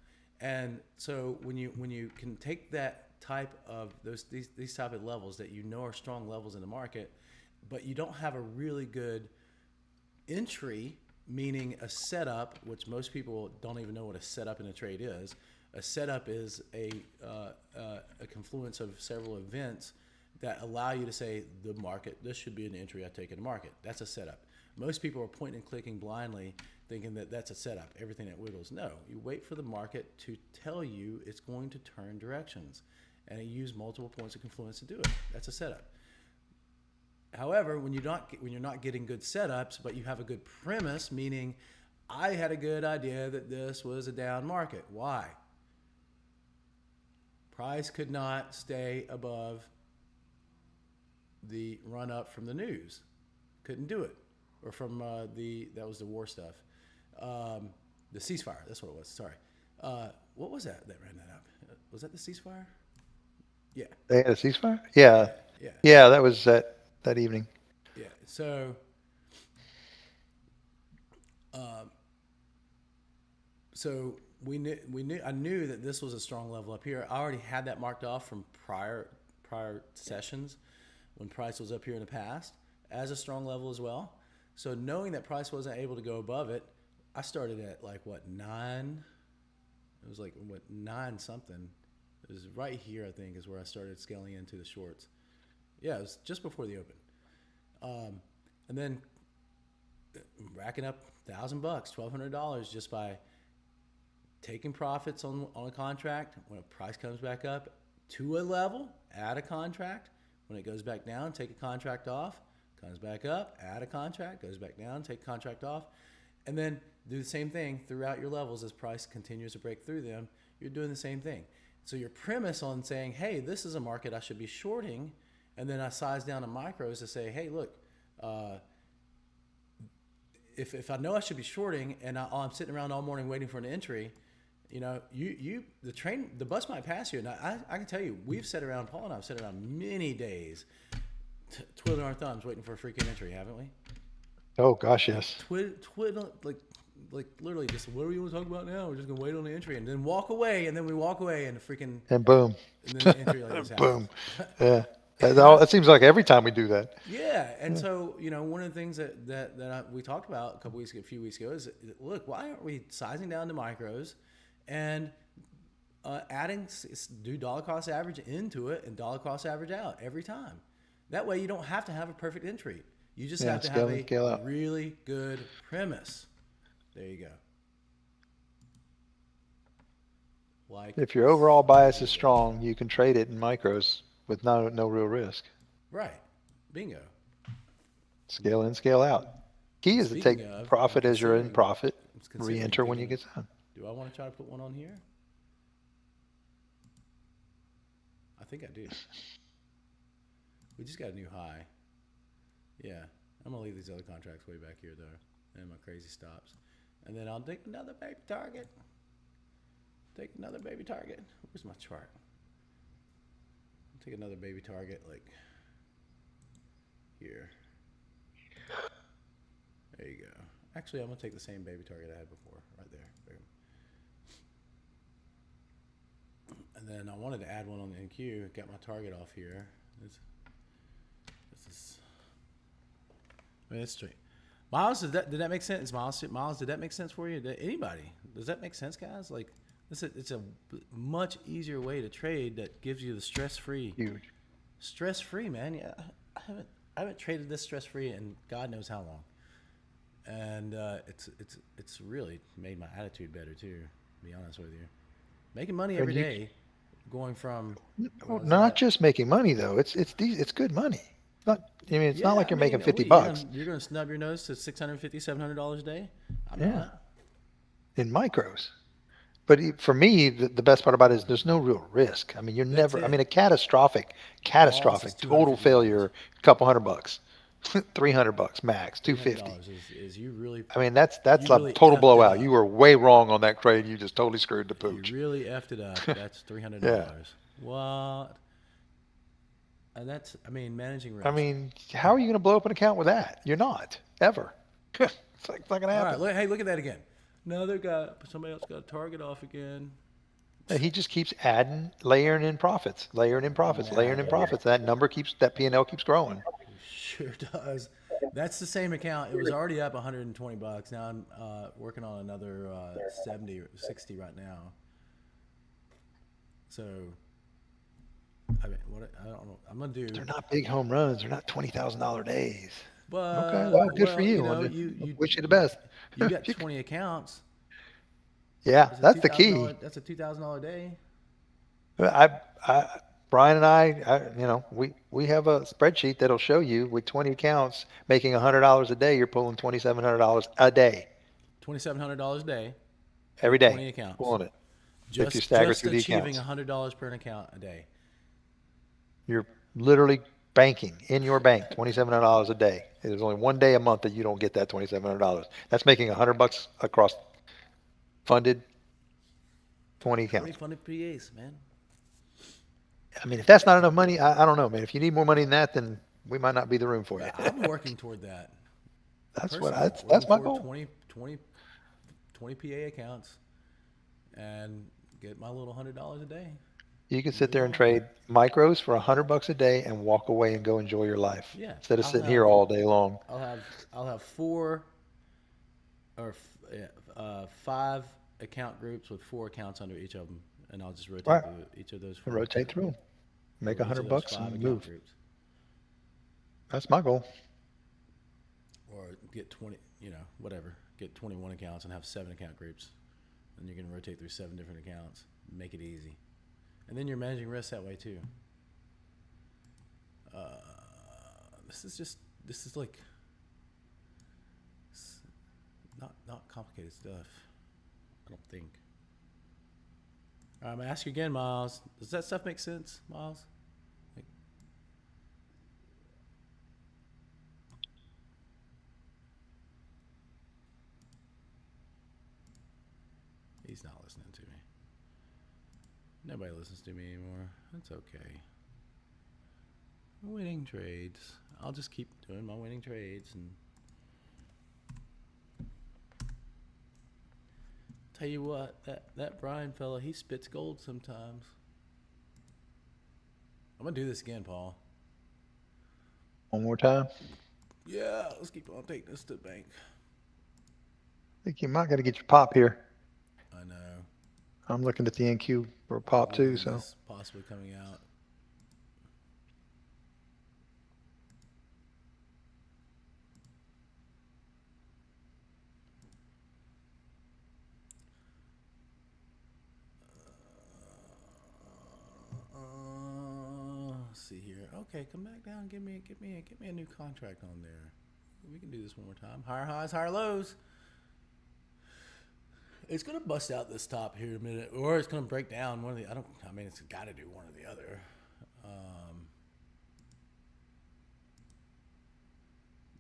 And so when you can take that type of these type of levels that you know are strong levels in the market, but you don't have a really good entry, meaning a setup, which most people don't even know what a setup in a trade is. A setup is a confluence of several events that allow you to say the market, this should be an entry I take in the market. That's a setup. Most people are pointing and clicking blindly thinking that that's a setup, everything that wiggles. No, you wait for the market to tell you it's going to turn directions, and you use multiple points of confluence to do it. That's a setup. However, when you're not getting good setups, but you have a good premise, meaning I had a good idea that this was a down market. Why? Price could not stay above the run up from the news. Couldn't do it. Or from that was the war stuff. The ceasefire, that's what it was. Sorry. What was that ran that up? Was that the ceasefire? Yeah, They had a ceasefire? Yeah. yeah, Yeah, that was that evening. yeah. So, um, so I knew that this was a strong level up here. I already had that marked off from prior sessions when price was up here in the past as a strong level as well. So knowing that price wasn't able to go above it, I started at like what, 9? It was like what, 9 something. It was right here, I think, is where I started scaling into the shorts. Yeah, it was just before the open. And then racking up $1,000, $1,200 just by taking profits on a contract. When a price comes back up to a level, add a contract. When it goes back down, take a contract off. Comes back up, add a contract. Goes back down, take a contract off. And then do the same thing throughout your levels as price continues to break through them. You're doing the same thing. So your premise on saying, hey, this is a market I should be shorting, and then I size down to micros to say, hey, look, if I know I should be shorting and I'm sitting around all morning waiting for an entry, you know, the bus might pass you. And I can tell you, Paul and I have sat around many days twiddling our thumbs waiting for a freaking entry, haven't we? Oh gosh, yes. Twiddle, like literally just, what do we want to talk about now? We're just going to wait on the entry and then walk away. And then we walk away and the freaking, And boom. and then the entry like this happens. Boom. Yeah. That seems like every time we do that. Yeah, and so you know, one of the things we talked about a few weeks ago is, look, why aren't we sizing down to micros, and do dollar cost average into it and dollar cost average out every time. That way, you don't have to have a perfect entry. You just have to have a really good premise. There you go. Like, If your overall bias is strong, you can trade it in micros with no real risk. right, bingo. Scale in, scale out. Key is to take Speaking of, profit I'm as you're in considering- profit, I'm considering re-enter when you taking- get down. Do I want to try to put one on here? I think I do. We just got a new high. Yeah, I'm gonna leave these other contracts way back here though, and my crazy stops, and then I'll take another baby target. Take another baby target. Where's my chart? I'll take another baby target like here. There you go. Actually, I'm gonna take the same baby target I had before, right there. Boom. And then I wanted to add one on the NQ. Got my target off here. This is. I mean, it's straight. Miles, did that make sense? Miles, did that make sense for you? Anybody? Does that make sense, guys? Like, it's a much easier way to trade that gives you the stress-free. Huge. Stress-free, man. Yeah, I haven't traded this stress-free in God knows how long. And it's really made my attitude better too. To be honest with you, making money every day, going from Not just making money though. It's good money. Not it's not like you're making $50. You're gonna snub your nose to $650, $700 a day. I'm Yeah. not. In micros. But for me, the best part about it is there's no real risk. I mean, you're never. I it. mean, a catastrophic total $250. failure, a couple $100, $300 max, $250. $250 is you really. I mean, that's You a really total effed it blowout. up. You were way wrong on that trade. You just totally screwed the pooch. You really effed it up. That's $300. Yeah. What? And that's, I mean, managing risk. I mean, how are you going to blow up an account with that? You're not ever. It's like not going to all happen. right. Hey, look at that again. Somebody else got a target off again. He just keeps layering in profits. That P&L keeps growing. Sure does. That's the same account. It was already up $120. Now I'm working on another 70 or 60 right now. So, I mean, I don't know. I'm gonna do. They're not big home runs. They're not $20,000 days. But, Okay, well, good for you. You know, you wish you the best. You got 20 accounts. Yeah, that's the key. That's a $2,000 day. Brian and I, we have a spreadsheet that'll show you with 20 accounts making $100 a day, you're pulling $2,700 a day. $2,700 a day. Every day. 20 accounts. Pulling it. Just, if you stagger just through the achieving accounts. $100 per account a day. You're literally banking in your bank $2,700 a day. There's only one day a month that you don't get that $2,700. That's making $100 across funded 20 accounts. Funded PAs, man. I mean, if that's not enough money, I don't know, man. If you need more money than that, then we might not be the room for you. But I'm working toward that. Personally, That's working my toward goal. 20 PA accounts and get my little $100 a day. You can sit Move there and on. trade micros for $100 a day and walk away and go enjoy your life Yeah, instead of sitting here all day long. I'll have four or 5 account groups with 4 accounts under each of them, and I'll just rotate Right. through each of those 4 Rotate through 'em. Make or each of those $100 5 and account move. groups, That's my goal. or get 20, whatever, get 21 accounts and have 7 account groups, and you can rotate through 7 different accounts. Make it easy, and then you're managing risk that way too. This is like not complicated stuff. I don't think. All right, I'm gonna ask you again, Miles. Does that stuff make sense, Miles? Like, he's not listening to me. Nobody listens to me anymore. That's okay. Winning trades. I'll just keep doing my winning trades and tell you what, that Brian fella, he spits gold sometimes. I'm gonna do this again, Paul. One more time. Yeah, let's keep on taking this to the bank. I think you might got to get your pop here. I know. I'm looking at the NQ for a pop too. Looking at So this possibly coming out. Let's see here. Okay, come back down. Give me a new contract on there. We can do this one more time. Higher highs, higher lows. It's gonna bust out this top here in a minute, or it's gonna break down one of the. I mean, it's got to do one or the other.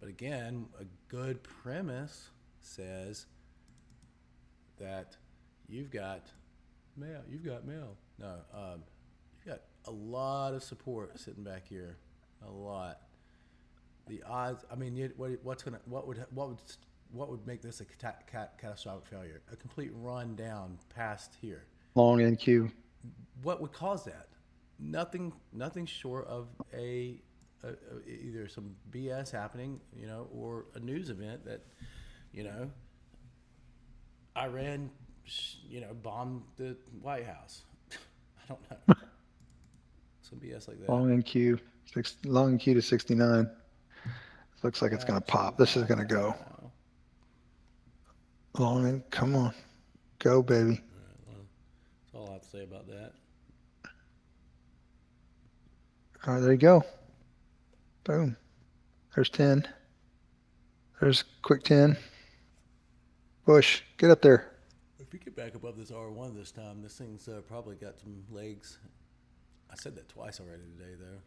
But again, a good premise says that you've got mail. You've got mail. No, you've got a lot of support sitting back here. A lot. The odds. I mean, what would make this a catastrophic failure? A complete run down past here. long NQ. What would cause that? Nothing short of either some BS happening, or a news event that, Iran, bombed the White House. I don't know. Some BS like that. Long NQ. Long NQ to 69. Looks like it's going to pop. This is going to go. Long and come on. Go, baby. Well, that's all I have to say about that. All right, there you go. Boom. There's 10. There's quick 10. Bush, get up there. If we get back above this R1 this time, this thing's probably got some legs. I said that twice already today, though.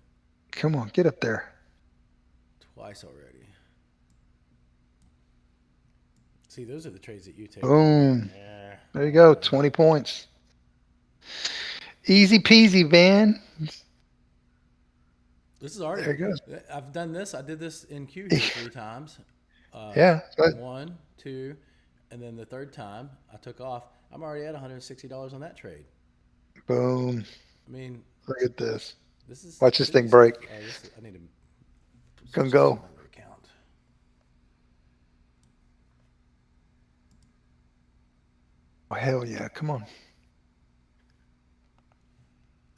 Come on, get up there. Twice already. See, those are the trades that you take. Boom. Yeah. There you go. 20 points. Easy peasy, man. This is already. There it goes. I've done this. I did this in Q here 3 times. Yeah. 1, 2, and then the third time I took off. I'm already at $160 on that trade. Boom. I mean, look at this. This is. Watch this thing break. I need to. Gonna go. Account. Oh, hell yeah. Come on.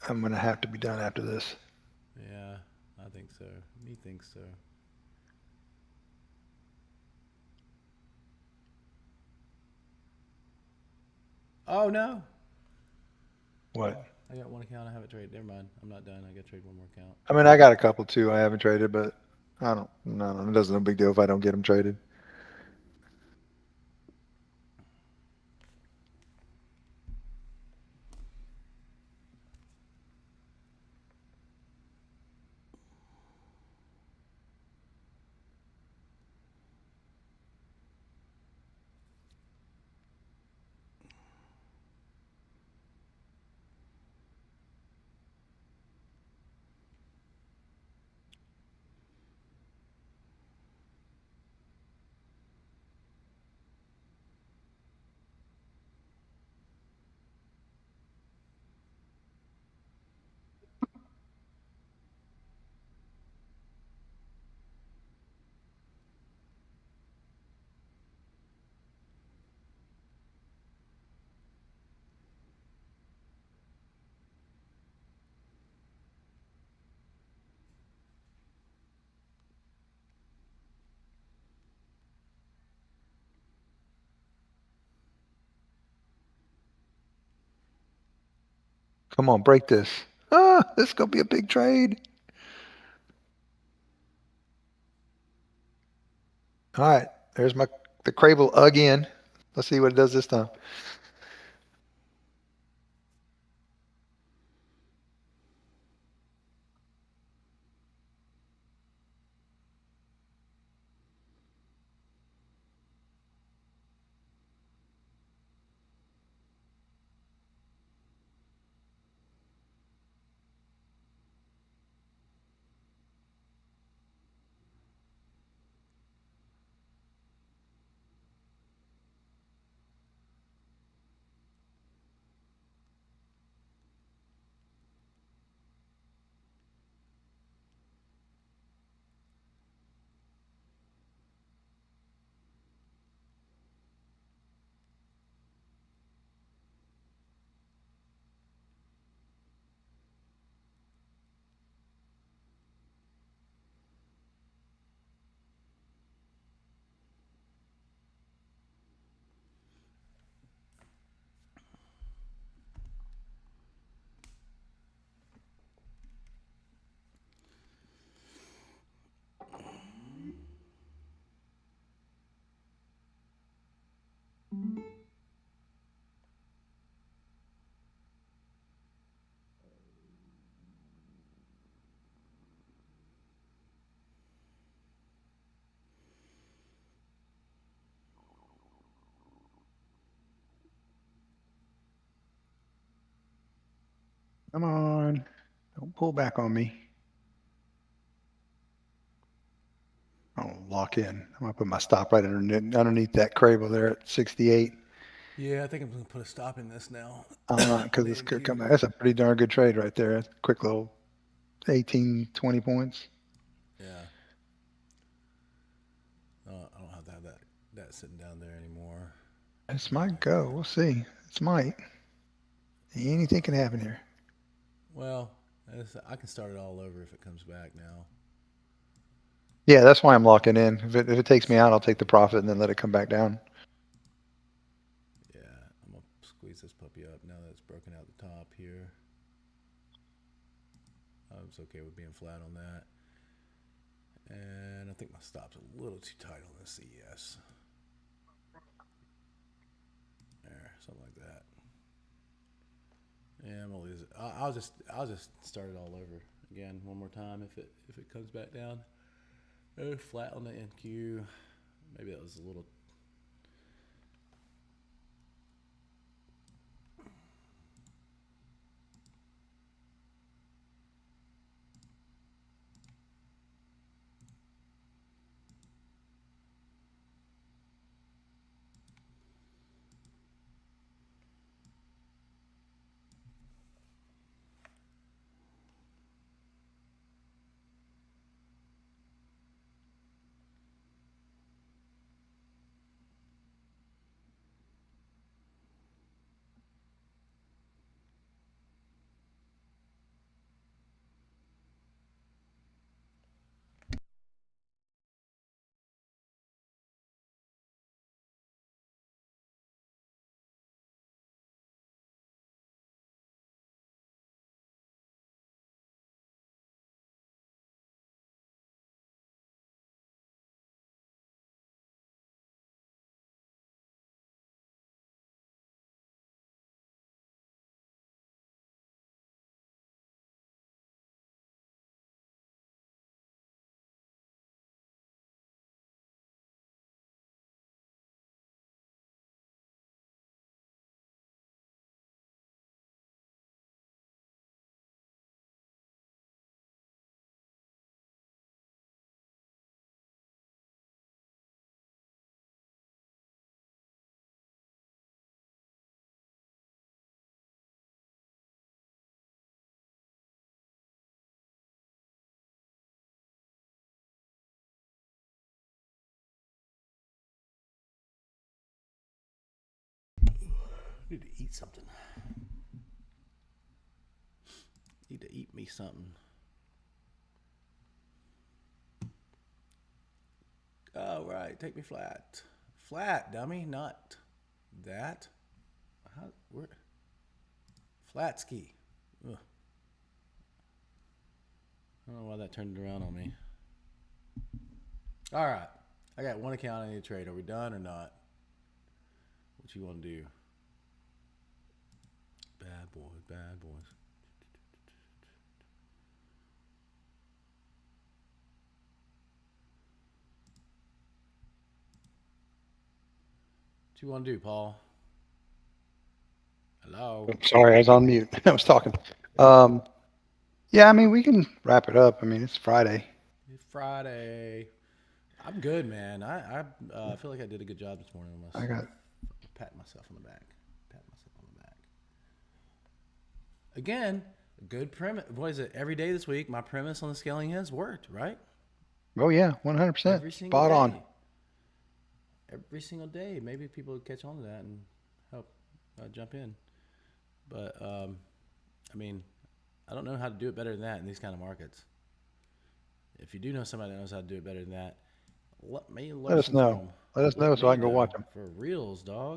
I'm going to have to be done after this. Yeah, I think so. Me thinks so. Oh, no. What? I got one account I haven't traded. Never mind. I'm not done. I got to trade one more account. I mean, I got a couple too I haven't traded, but I don't. No, it doesn't no big deal if I don't get them traded. Come on, break this. Ah, this is gonna be a big trade. All right, there's the Crable again. Let's see what it does this time. Come on. Don't pull back on me. I'll lock in. I'm gonna put my stop right underneath that Crable there at 68. Yeah, I think I'm gonna put a stop in this now. Because The this could NQ. come back. That's a pretty darn good trade right there. Quick little 18, 20 points. Yeah. I don't have to have that sitting down there anymore. This might go. We'll see. This might. Anything can happen here. Well, I can start it all over if it comes back now. Yeah, that's why I'm locking in. If it takes me out, I'll take the profit and then let it come back down. Yeah, I'm gonna squeeze this puppy up now that it's broken out the top here. I was okay with being flat on that. And I think my stop's a little too tight on this CES. There, something like that. Yeah, I'm gonna lose it. I'll just start it all over again one more time if it comes back down. Oh, flat on the NQ. Maybe that was a little. I need to eat something. Need to eat me something. Oh, right. Take me flat. Flat, dummy, not that. Where? Flat ski. Ugh. I don't know why that turned around on me. All right. I got one account I need to trade. Are we done or not? What you want to do? Bad boys, bad boys. What you want to do, Paul? Hello? I'm sorry, I was on mute. I was talking. Yeah, I mean, we can wrap it up. I mean, it's Friday. It's Friday. I'm good, man. I feel like I did a good job this morning. I got Pat myself on the back. Pat myself on the back. Again, a good premise. What is it? Every day this week, my premise on the scaling has worked, right? Oh yeah, 100%. Every single Spot day. on. Every single day. Maybe people would catch on to that and help jump in. But, I mean, I don't know how to do it better than that in these kind of markets. If you do know somebody that knows how to do it better than that, let me Let us know. Let us know so I can go watch them. For reals, dog.